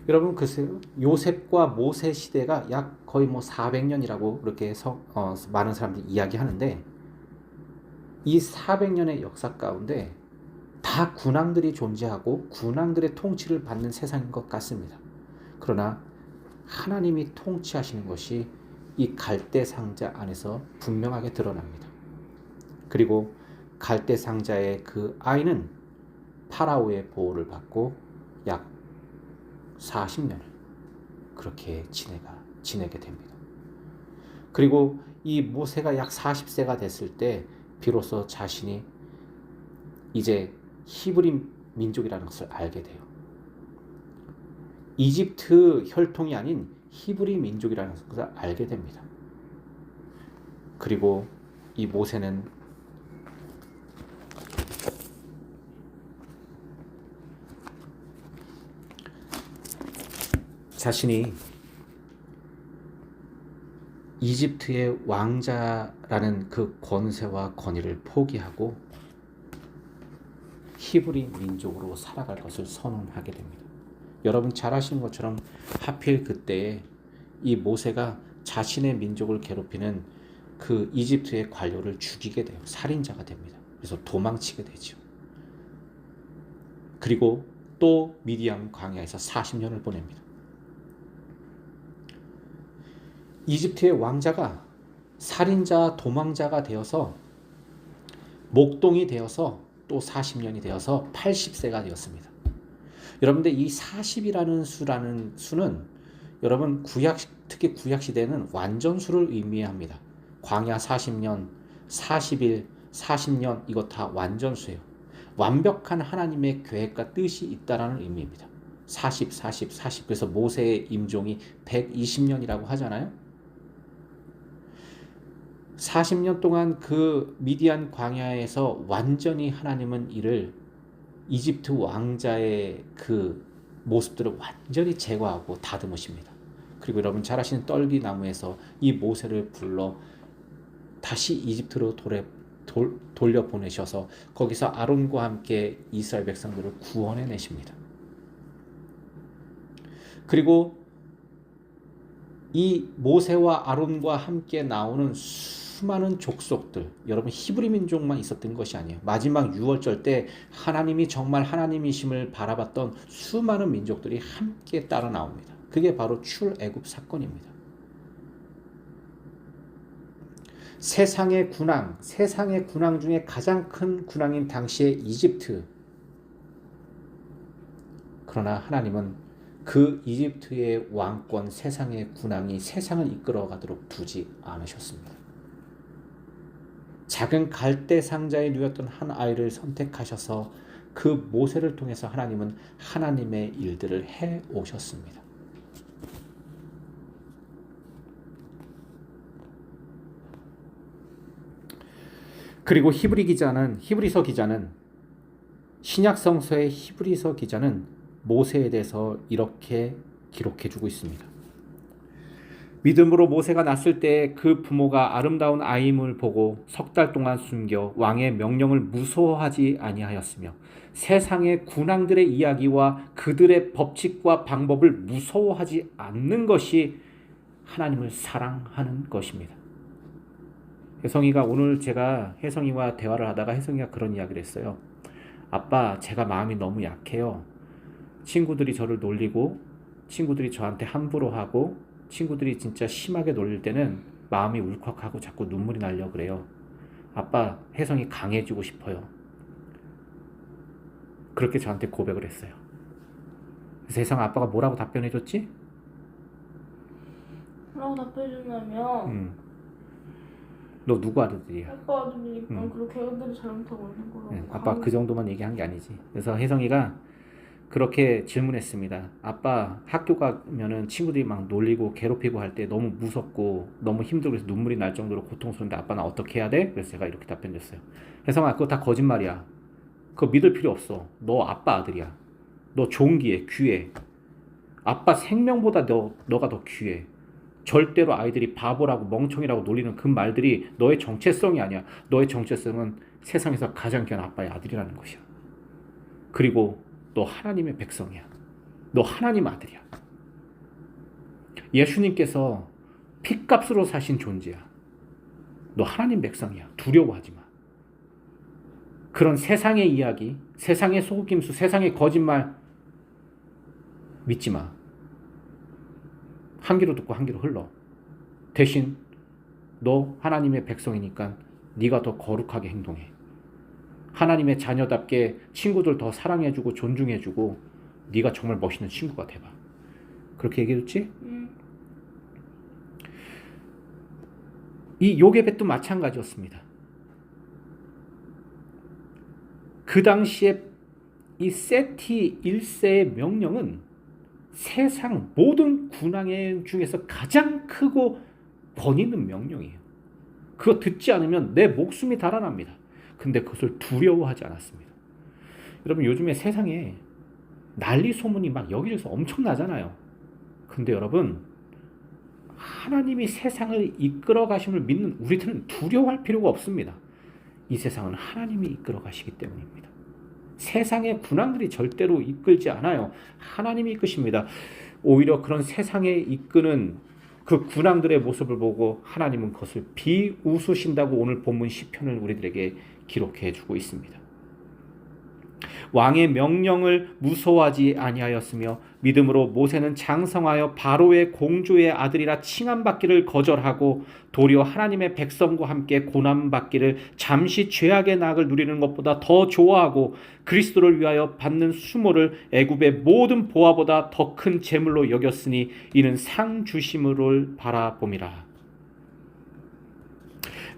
여러분 글쎄요, 요셉과 모세 시대가 약 거의 400년이라고 그렇게 많은 사람들이 이야기하는데, 이 400년의 역사 가운데 다 군왕들이 존재하고 군왕들의 통치를 받는 세상인 것 같습니다. 그러나 하나님이 통치하시는 것이 이 갈대 상자 안에서 분명하게 드러납니다. 그리고 갈대 상자의 그 아이는 파라오의 보호를 받고 약 40년을 그렇게 지내게 됩니다. 그리고 이 모세가 약 40세가 됐을 때 비로소 자신이 이제 히브리 민족이라는 것을 알게 돼요. 이집트 혈통이 아닌 히브리 민족이라는 것을 알게 됩니다. 그리고 이 모세는 자신이 이집트의 왕자라는 그 권세와 권위를 포기하고 히브리 민족으로 살아갈 것을 선언하게 됩니다. 여러분 잘 아시는 것처럼 하필 그때에 이 모세가 자신의 민족을 괴롭히는 그 이집트의 관료를 죽이게 돼요. 살인자가 됩니다. 그래서 도망치게 되죠. 그리고 또 미디안 광야에서 40년을 보냅니다. 이집트의 왕자가 살인자, 도망자가 되어서 목동이 되어서 또 40년이 되어서 80세가 되었습니다. 여러분들 이 40이라는 수는 여러분 특히 구약 시대는 완전수를 의미합니다. 광야 40년, 40일, 40년 이거 다 완전수예요. 완벽한 하나님의 계획과 뜻이 있다라는 의미입니다. 40, 40, 40. 그래서 모세의 임종이 120년이라고 하잖아요. 40년 동안 그 미디안 광야에서 완전히 하나님은 이를 이집트 왕자의 그 모습들을 완전히 제거하고 다듬으십니다. 그리고 여러분 잘 아시는 떨기나무에서 이 모세를 불러 다시 이집트로 돌려보내셔서 거기서 아론과 함께 이스라엘 백성들을 구원해 내십니다. 그리고 이 모세와 아론과 함께 나오는 수많은 족속들, 여러분 히브리 민족만 있었던 것이 아니에요. 마지막 유월절 때 하나님이 정말 하나님이심을 바라봤던 수많은 민족들이 함께 따라 나옵니다. 그게 바로 출애굽 사건입니다. 세상의 군왕 중에 가장 큰 군왕인 당시의 이집트. 그러나 하나님은 그 이집트의 왕권, 세상의 군왕이 세상을 이끌어가도록 두지 않으셨습니다. 작은 갈대 상자에 누였던 한 아이를 선택하셔서 그 모세를 통해서 하나님은 하나님의 일들을 해 오셨습니다. 그리고 히브리서 기자는 신약 성서의 히브리서 기자는 모세에 대해서 이렇게 기록해 주고 있습니다. 믿음으로 모세가 낳았을 때 그 부모가 아름다운 아임을 보고 석 달 동안 숨겨 왕의 명령을 무서워하지 아니하였으며 세상의 군왕들의 이야기와 그들의 법칙과 방법을 무서워하지 않는 것이 하나님을 사랑하는 것입니다. 혜성이가 오늘 제가 혜성이와 대화를 하다가 혜성이가 그런 이야기를 했어요. 아빠, 제가 마음이 너무 약해요. 친구들이 저를 놀리고 친구들이 저한테 함부로 하고 친구들이 진짜 심하게 놀릴 때는 마음이 울컥하고 자꾸 눈물이 나려고 그래요. 아빠, 혜성이 강해지고 싶어요. 그렇게 저한테 고백을 했어요. 그래서 혜성 아빠가 뭐라고 답변해줬지? 뭐라고 답해주냐면 너 누구 아들이야? 아빠 아들이니까 그렇게 애들이 잘못하고 있는 거라고. 아빠 그 정도만 얘기한 게 아니지. 그래서 혜성이가 그렇게 질문했습니다. 아빠, 학교 가면은 친구들이 막 놀리고 괴롭히고 할 때 너무 무섭고 너무 힘들고 해서 눈물이 날 정도로 고통스러운데 아빠 나 어떻게 해야 돼? 그래서 제가 이렇게 답변했어요. 혜성아, 그거 다 거짓말이야. 그거 믿을 필요 없어. 너 아빠 아들이야. 너 종기에 귀해. 아빠 생명보다 너가 더 귀해. 절대로 아이들이 바보라고 멍청이라고 놀리는 그 말들이 너의 정체성이 아니야. 너의 정체성은 세상에서 가장 귀한 아빠의 아들이라는 것이야. 그리고 너 하나님의 백성이야. 너 하나님 아들이야. 예수님께서 핏값으로 사신 존재야. 너 하나님 백성이야. 두려워하지 마. 그런 세상의 이야기, 세상의 속임수, 세상의 거짓말 믿지 마. 한 귀로 듣고 한 귀로 흘러. 대신 너 하나님의 백성이니까 네가 더 거룩하게 행동해. 하나님의 자녀답게 친구들 더 사랑해주고 존중해주고 네가 정말 멋있는 친구가 돼봐. 그렇게 얘기해줬지? 이 요게벳도 마찬가지였습니다. 그 당시에 이 세티 1세의 명령은 세상 모든 군왕의 중에서 가장 크고 권위 있는 명령이에요. 그거 듣지 않으면 내 목숨이 달아납니다. 근데 그것을 두려워하지 않았습니다. 여러분 요즘에 세상에 난리 소문이 막 여기저기서 엄청나잖아요. 근데 여러분 하나님이 세상을 이끌어 가심을 믿는 우리들은 두려워할 필요가 없습니다. 이 세상은 하나님이 이끌어 가시기 때문입니다. 세상의 군왕들이 절대로 이끌지 않아요. 하나님이 이끄십니다. 오히려 그런 세상에 이끄는 그 군왕들의 모습을 보고 하나님은 그것을 비웃으신다고 오늘 본문 시편을 우리들에게 기록해 주고 있습니다. 왕의 명령을 무서워하지 아니하였으며 믿음으로 모세는 장성하여 바로의 공주의 아들이라 칭함받기를 거절하고 도리어 하나님의 백성과 함께 고난받기를 잠시 죄악의 낙을 누리는 것보다 더 좋아하고 그리스도를 위하여 받는 수모를 애굽의 모든 보화보다 더 큰 재물로 여겼으니 이는 상 주심을 바라봄이라.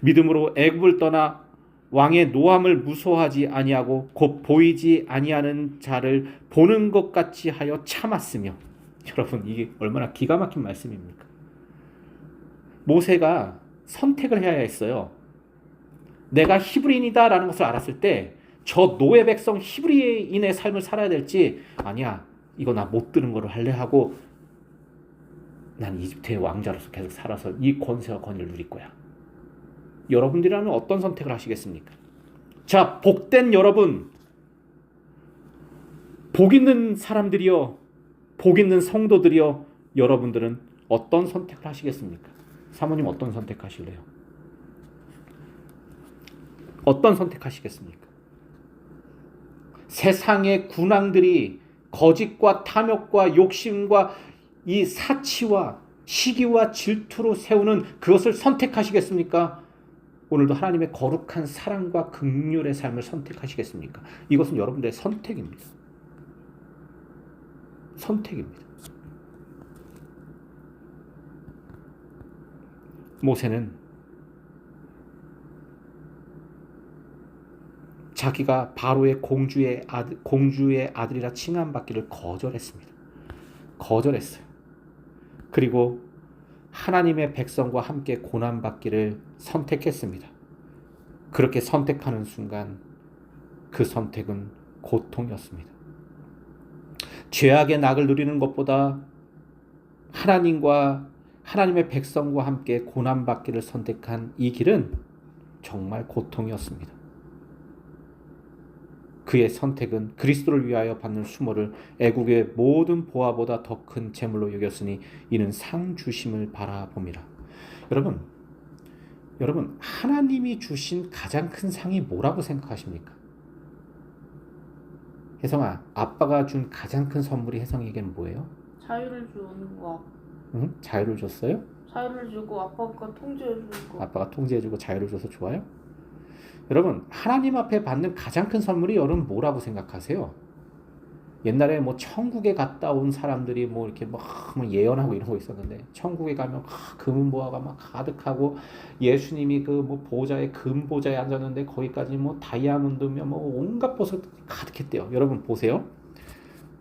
믿음으로 애굽을 떠나 왕의 노함을 무서워하지 아니하고 곧 보이지 아니하는 자를 보는 것 같이 하여 참았으며. 여러분 이게 얼마나 기가 막힌 말씀입니까? 모세가 선택을 해야 했어요. 내가 히브리인이다 라는 것을 알았을 때 저 노예 백성 히브리인의 삶을 살아야 될지, 아니야 이거 나 못 들은 거를 할래 하고 난 이집트의 왕자로서 계속 살아서 이 권세와 권위를 누릴 거야. 여러분들이라면 어떤 선택을 하시겠습니까? 자, 복된 여러분, 복 있는 사람들이여, 복 있는 성도들이여, 여러분들은 어떤 선택을 하시겠습니까? 사모님 어떤 선택하실래요? 어떤 선택하시겠습니까? 세상의 군왕들이 거짓과 탐욕과 욕심과 이 사치와 시기와 질투로 세우는 그것을 선택하시겠습니까? 오늘도 하나님의 거룩한 사랑과 긍휼의 삶을 선택하시겠습니까? 이것은 여러분들의 선택입니다. 선택입니다. 모세는 자기가 바로의 공주의 아들이라 칭함받기를 거절했습니다. 거절했어요. 그리고 하나님의 백성과 함께 고난받기를 선택했습니다. 그렇게 선택하는 순간 그 선택은 고통이었습니다. 죄악의 낙을 누리는 것보다 하나님과 하나님의 백성과 함께 고난받기를 선택한 이 길은 정말 고통이었습니다. 그의 선택은 그리스도를 위하여 받는 수모를 애국의 모든 보화보다 더 큰 재물로 여겼으니 이는 상 주심을 바라봄이라. 여러분 하나님이 주신 가장 큰 상이 뭐라고 생각하십니까? 혜성아, 아빠가 준 가장 큰 선물이 혜성에게는 뭐예요? 자유를 주는 거. 응? 자유를 줬어요? 자유를 주고 아빠가 통제해주는 거. 아빠가 통제해주고 자유를 줘서 좋아요? 여러분 하나님 앞에 받는 가장 큰 선물이 여러분 뭐라고 생각하세요? 옛날에 뭐 천국에 갔다 온 사람들이 뭐 이렇게 막 예언하고 이런 거 있었는데, 천국에 가면 금은 보화가 막 가득하고 예수님이 그 뭐 보좌에 금 보좌에 앉았는데 거기까지 뭐 다이아몬드며 뭐 온갖 보석이 가득했대요. 여러분 보세요.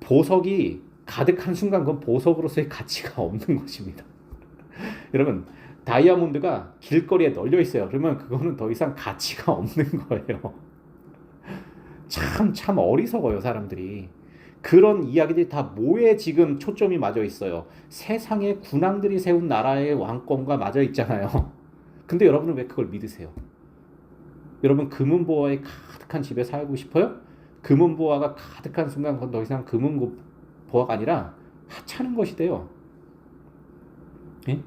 보석이 가득한 순간 그건 보석으로서의 가치가 없는 것입니다. 여러분 다이아몬드가 길거리에 널려 있어요. 그러면 그거는 더 이상 가치가 없는 거예요. 참 어리석어요, 사람들이. 그런 이야기들이 다 뭐에 지금 초점이 맞아 있어요? 세상의 군왕들이 세운 나라의 왕권과 맞아 있잖아요. 근데 여러분은 왜 그걸 믿으세요? 여러분 금은보화에 가득한 집에 살고 싶어요? 금은보화가 가득한 순간 그건 더 이상 금은보화가 아니라 하찮은 것이 돼요. 예?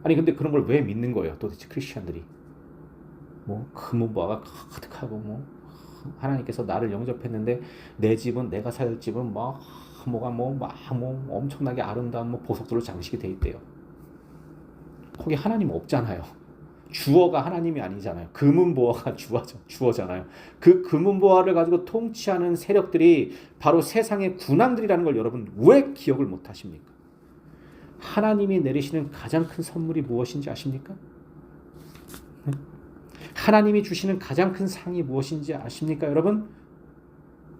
아니 근데 그런 걸 왜 믿는 거예요? 도대체 크리스천들이. 뭐 금은보화가 가득하고 뭐 하나님께서 나를 영접했는데 내 집은 내가 살 집은 막 뭐가 뭐 엄청나게 아름다운 뭐 보석들로 장식이 돼 있대요. 거기 하나님 없잖아요. 주어가 하나님이 아니잖아요. 금은보화가 주어잖아요. 그 금은보화를 가지고 통치하는 세력들이 바로 세상의 군왕들이라는 걸 여러분 왜 기억을 못 하십니까? 하나님이 내리시는 가장 큰 선물이 무엇인지 아십니까? 하나님이 주시는 가장 큰 상이 무엇인지 아십니까, 여러분?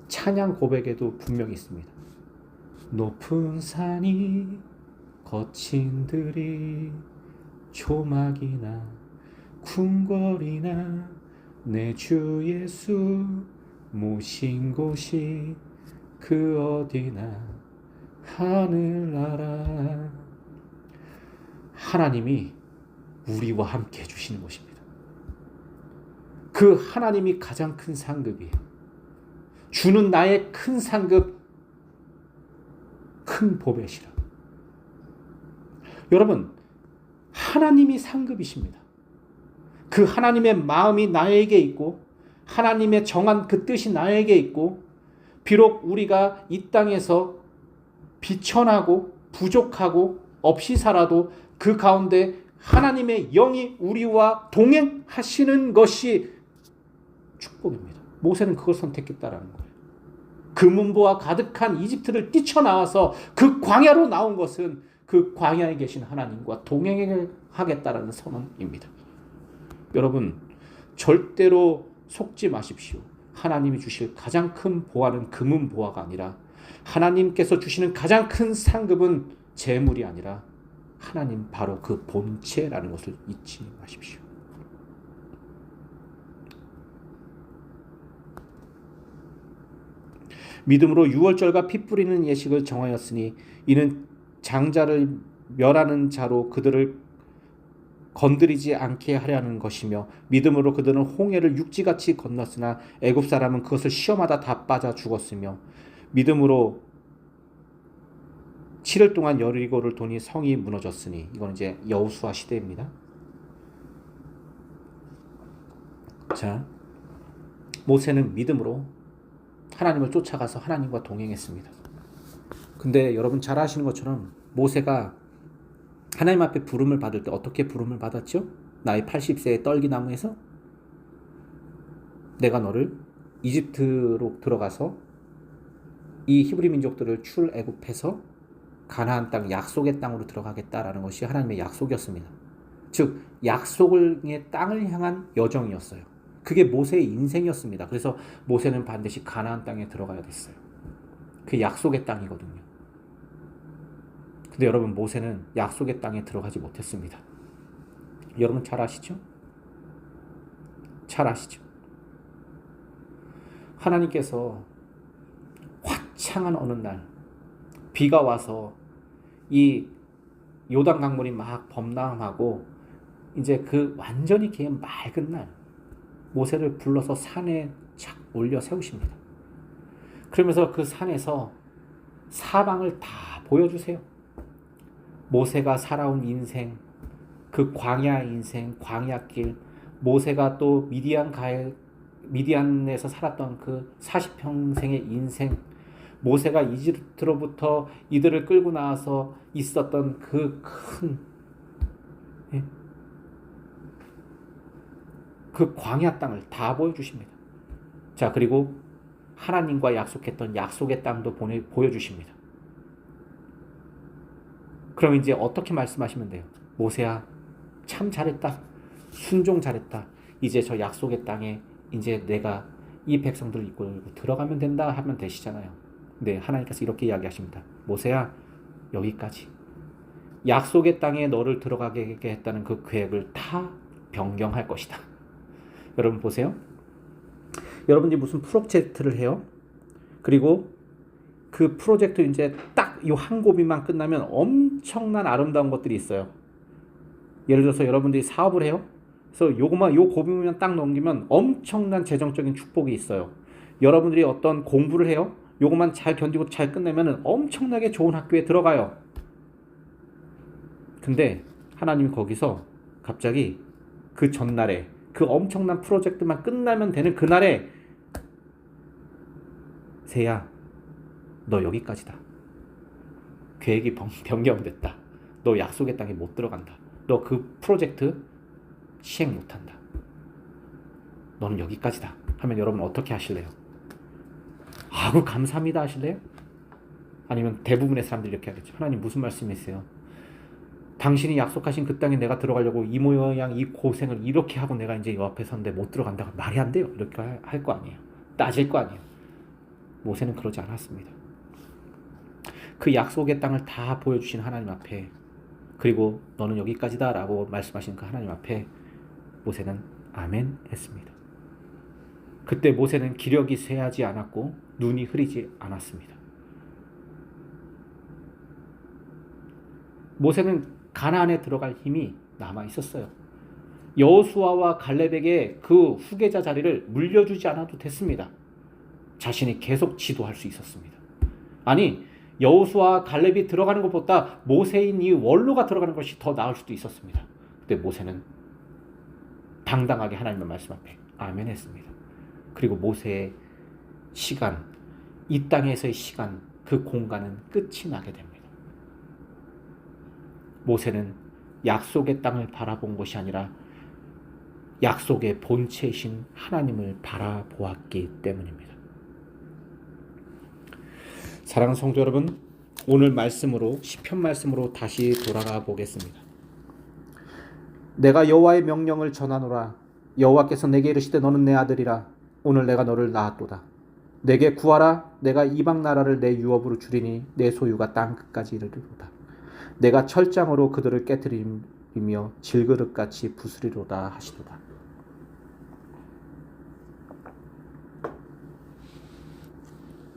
찬양 고백에도 분명히 있습니다. 높은 산이 거친 들이 조막이나 궁궐이나 내 주 예수 모신 곳이 그 어디나 하늘나라. 하나님이 우리와 함께 해주시는 것입니다. 그 하나님이 가장 큰 상급이에요. 주는 나의 큰 상급, 큰 보배시라. 여러분, 하나님이 상급이십니다. 그 하나님의 마음이 나에게 있고 하나님의 정한 그 뜻이 나에게 있고 비록 우리가 이 땅에서 비천하고 부족하고 없이 살아도 그 가운데 하나님의 영이 우리와 동행하시는 것이 축복입니다. 모세는 그걸 선택했다라는 거예요. 금은보화 가득한 이집트를 뛰쳐나와서 그 광야로 나온 것은 그 광야에 계신 하나님과 동행하겠다라는 선언입니다. 여러분 절대로 속지 마십시오. 하나님이 주실 가장 큰 보화는 금은보화가 아니라 하나님께서 주시는 가장 큰 상급은 재물이 아니라 하나님 바로 그 본체라는 것을 잊지 마십시오. 믿음으로 유월절과 피 뿌리는 예식을 정하였으니 이는 장자를 멸하는 자로 그들을 건드리지 않게 하려는 것이며 믿음으로 그들은 홍해를 육지같이 건넜으나 애굽 사람은 그것을 시험하다 다 빠져 죽었으며 믿음으로 7일 동안 여리고를 도니 성이 무너졌으니 이건 이제 여호수아 시대입니다. 자, 모세는 믿음으로 하나님을 쫓아가서 하나님과 동행했습니다. 근데 여러분 잘 아시는 것처럼 모세가 하나님 앞에 부름을 받을 때 어떻게 부름을 받았죠? 나이 80세의 떨기나무에서 내가 너를 이집트로 들어가서 이 히브리 민족들을 출애굽해서 가나안 땅 약속의 땅으로 들어가겠다라는 것이 하나님의 약속이었습니다. 즉 약속의 땅을 향한 여정이었어요. 그게 모세의 인생이었습니다. 그래서 모세는 반드시 가나안 땅에 들어가야 됐어요. 그 약속의 땅이거든요. 근데 여러분 모세는 약속의 땅에 들어가지 못했습니다. 여러분 잘 아시죠? 잘 아시죠? 하나님께서 화창한 어느 날 비가 와서 이 요단 강물이 막 범람하고 이제 그 완전히 개인 맑은 날 모세를 불러서 산에 착 올려 세우십니다. 그러면서 그 산에서 사방을 다 보여주세요. 모세가 살아온 인생, 그 광야 인생, 광야길, 모세가 또 미디안에서 살았던 그 40평생의 인생, 모세가 이집트로부터 이들을 끌고 나와서 있었던 그 큰 그 광야 땅을 다 보여주십니다. 자, 그리고 하나님과 약속했던 약속의 땅도 보여주십니다. 그럼 이제 어떻게 말씀하시면 돼요? 모세야, 참 잘했다. 순종 잘했다. 이제 저 약속의 땅에 이제 내가 이 백성들을 이끌고 들어가면 된다 하면 되시잖아요. 근데 하나님께서 이렇게 이야기하십니다. 모세야, 여기까지. 약속의 땅에 너를 들어가게 했다는 그 계획을 다 변경할 것이다. 여러분 보세요. 여러분들이 무슨 프로젝트를 해요. 그리고 그 프로젝트 이제 딱 이 한 고비만 끝나면 엄청난 아름다운 것들이 있어요. 예를 들어서 여러분들이 사업을 해요. 그래서 요거만 요 고비만 딱 넘기면 엄청난 재정적인 축복이 있어요. 여러분들이 어떤 공부를 해요. 요거만 잘 견디고 잘 끝내면 엄청나게 좋은 학교에 들어가요. 근데 하나님이 거기서 갑자기 그 전날에 그 엄청난 프로젝트만 끝나면 되는 그날에 세야 너 여기까지다. 계획이 변경됐다. 너 약속의 땅에 못 들어간다. 너 그 프로젝트 시행 못한다. 너는 여기까지다. 하면 여러분 어떻게 하실래요? 아우 감사합니다 하실래요? 아니면 대부분의 사람들이 이렇게 하겠죠. 하나님 무슨 말씀이세요? 당신이 약속하신 그 땅에 내가 들어가려고 이 모양 이 고생을 이렇게 하고 내가 이제 이 앞에 섰는데 못 들어간다고 말이 안 돼요. 이렇게 할 거 아니에요. 따질 거 아니에요. 모세는 그러지 않았습니다. 그 약속의 땅을 다 보여주신 하나님 앞에, 그리고 너는 여기까지다 라고 말씀하신 그 하나님 앞에 모세는 아멘 했습니다. 그때 모세는 기력이 쇠하지 않았고 눈이 흐리지 않았습니다. 모세는 가나안에 들어갈 힘이 남아 있었어요. 여호수아와 갈렙에게 그 후계자 자리를 물려주지 않아도 됐습니다. 자신이 계속 지도할 수 있었습니다. 아니 여호수아 갈렙이 들어가는 것보다 모세인 이 원로가 들어가는 것이 더 나을 수도 있었습니다. 근데 모세는 당당하게 하나님의 말씀 앞에 아멘 했습니다. 그리고 모세의 시간, 이 땅에서의 시간, 그 공간은 끝이 나게 됩니다. 모세는 약속의 땅을 바라본 것이 아니라 약속의 본체이신 하나님을 바라보았기 때문입니다. 사랑하는 성도 여러분, 오늘 말씀으로 시편 말씀으로 다시 돌아가 보겠습니다. 내가 여호와의 명령을 전하노라. 여호와께서 내게 이르시되 너는 내 아들이라. 오늘 내가 너를 낳았도다. 내게 구하라. 내가 이방 나라를 내 유업으로 주리니 내 소유가 땅 끝까지 이르리로다. 내가 철장으로 그들을 깨뜨리며 질그릇같이 부수리로다 하시도다.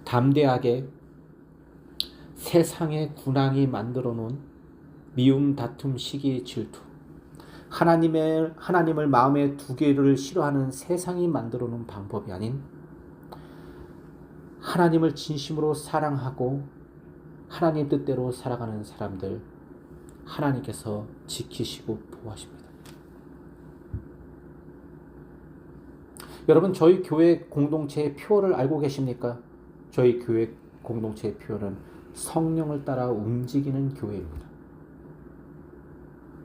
담대하게 세상의 군왕이 만들어 놓은 미움, 다툼, 시기, 질투, 하나님을 마음에 두기를 싫어하는 세상이 만들어 놓은 방법이 아닌 하나님을 진심으로 사랑하고 하나님 뜻대로 살아가는 사람들 하나님께서 지키시고 보호하십니다. 여러분 저희 교회 공동체의 표를 알고 계십니까? 저희 교회 공동체의 표는 성령을 따라 움직이는 교회입니다.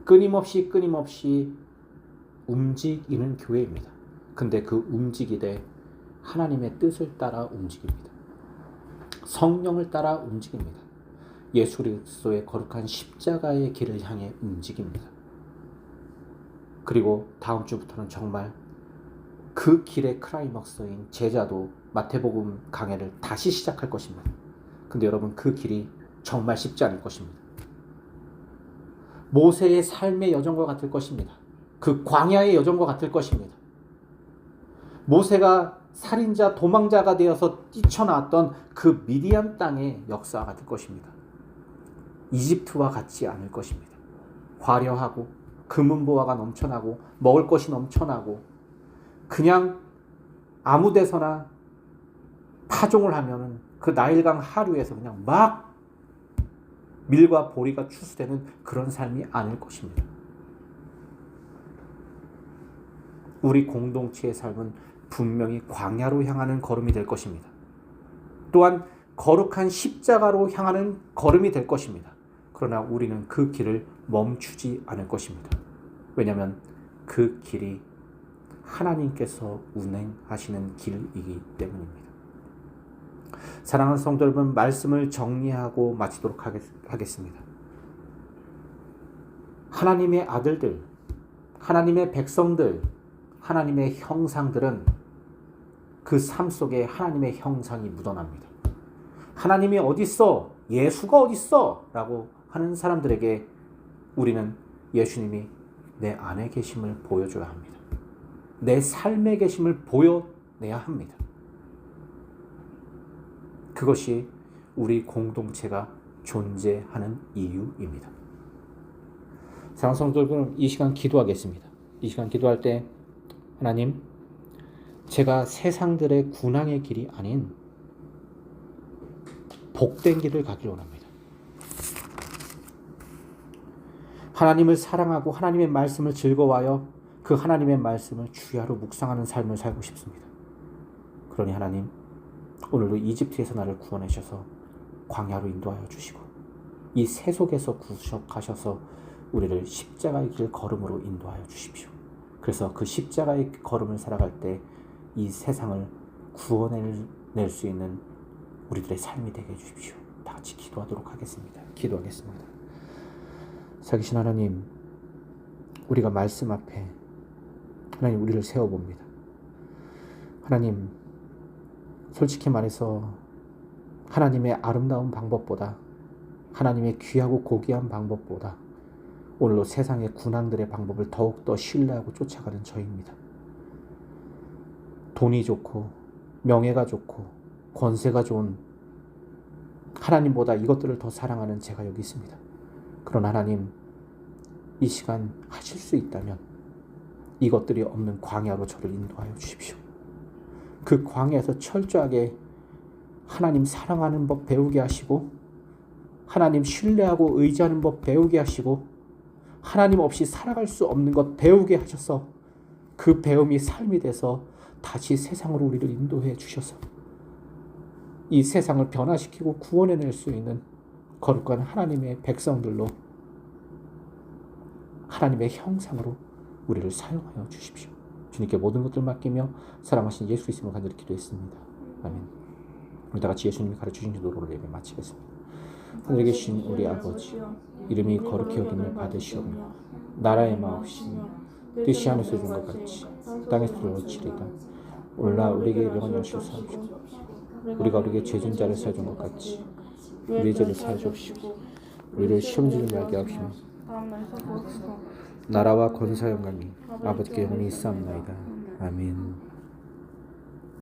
끊임없이 움직이는 교회입니다. 근데 그 움직이되 하나님의 뜻을 따라 움직입니다. 성령을 따라 움직입니다. 예수 그리스도의 거룩한 십자가의 길을 향해 움직입니다. 그리고 다음 주부터는 정말 그 길의 클라이막스인 제자도 마태복음 강해를 다시 시작할 것입니다. 근데 여러분 그 길이 정말 쉽지 않을 것입니다. 모세의 삶의 여정과 같을 것입니다. 그 광야의 여정과 같을 것입니다. 모세가 살인자 도망자가 되어서 뛰쳐나왔던 그 미디안 땅의 역사와 같을 것입니다. 이집트와 같지 않을 것입니다. 화려하고 금은보화가 넘쳐나고 먹을 것이 넘쳐나고 그냥 아무 데서나 파종을 하면은 그 나일강 하류에서 그냥 막 밀과 보리가 추수되는 그런 삶이 아닐 것입니다. 우리 공동체의 삶은 분명히 광야로 향하는 걸음이 될 것입니다. 또한 거룩한 십자가로 향하는 걸음이 될 것입니다. 그러나 우리는 그 길을 멈추지 않을 것입니다. 왜냐하면 그 길이 하나님께서 운행하시는 길이기 때문입니다. 사랑하는 성도 여러분, 말씀을 정리하고 마치도록 하겠습니다. 하나님의 아들들, 하나님의 백성들, 하나님의 형상들은 그 삶 속에 하나님의 형상이 묻어납니다. 하나님이 어딨어? 예수가 어딨어? 라고 하는 사람들에게 우리는 예수님이 내 안에 계심을 보여줘야 합니다. 내 삶에 계심을 내야 합니다. 그것이 우리 공동체가 존재하는 이유입니다. 사랑하는 성도들, 이 시간 기도하겠습니다. 이 시간 기도할 때 하나님, 제가 세상들의 군왕의 길이 아닌 복된 길을 가길 원합니다. 하나님을 사랑하고 하나님의 말씀을 즐거워하여 그 하나님의 말씀을 주야로 묵상하는 삶을 살고 싶습니다. 그러니 하나님, 오늘도 이집트에서 나를 구원하셔서 광야로 인도하여 주시고 이 세속에서 구속하셔서 우리를 십자가의 길 걸음으로 인도하여 주십시오. 그래서 그 십자가의 걸음을 살아갈 때 이 세상을 구원해낼 수 있는 우리들의 삶이 되게 해주십시오. 다 같이 기도하도록 하겠습니다. 기도하겠습니다. 살기신 하나님, 우리가 말씀 앞에 하나님 우리를 세워봅니다. 하나님, 솔직히 말해서 하나님의 아름다운 방법보다, 하나님의 귀하고 고귀한 방법보다 오늘로 세상의 군왕들의 방법을 더욱더 신뢰하고 쫓아가는 저희입니다. 돈이 좋고 명예가 좋고 권세가 좋은 하나님보다 이것들을 더 사랑하는 제가 여기 있습니다. 그러나 하나님, 이 시간 하실 수 있다면 이것들이 없는 광야로 저를 인도하여 주십시오. 그 광야에서 철저하게 하나님 사랑하는 법 배우게 하시고, 하나님 신뢰하고 의지하는 법 배우게 하시고, 하나님 없이 살아갈 수 없는 것 배우게 하셔서 그 배움이 삶이 돼서 다시 세상으로 우리를 인도해 주셔서 이 세상을 변화시키고 구원해낼 수 있는 거룩한 하나님의 백성들로, 하나님의 형상으로 우리를 사용하여 주십시오. 주님께 모든 것들 맡기며 사랑하신 예수 그리스도로 간절히 기도했습니다. 아멘. 우리 다 같이 예수님이 가르쳐주신 기도를 예배 마치겠습니다. 하늘에 계신 우리 아버지, 이름이 거룩히 여김을 받으시오며 나라의 마옵시며 뜻이 하늘에서 준 것 같이 땅에서 이루어지리이다. 오늘날 우리에게 영원히 하시옵소서. 우리가 우리에게 죄진 자를 사준 것 같이 우리의 죄를 사해 주옵시고 우리를 시험 주지 말게 하시며 나라와 권세 영광이 아버지께 영원히 있사옵나이다. 아멘.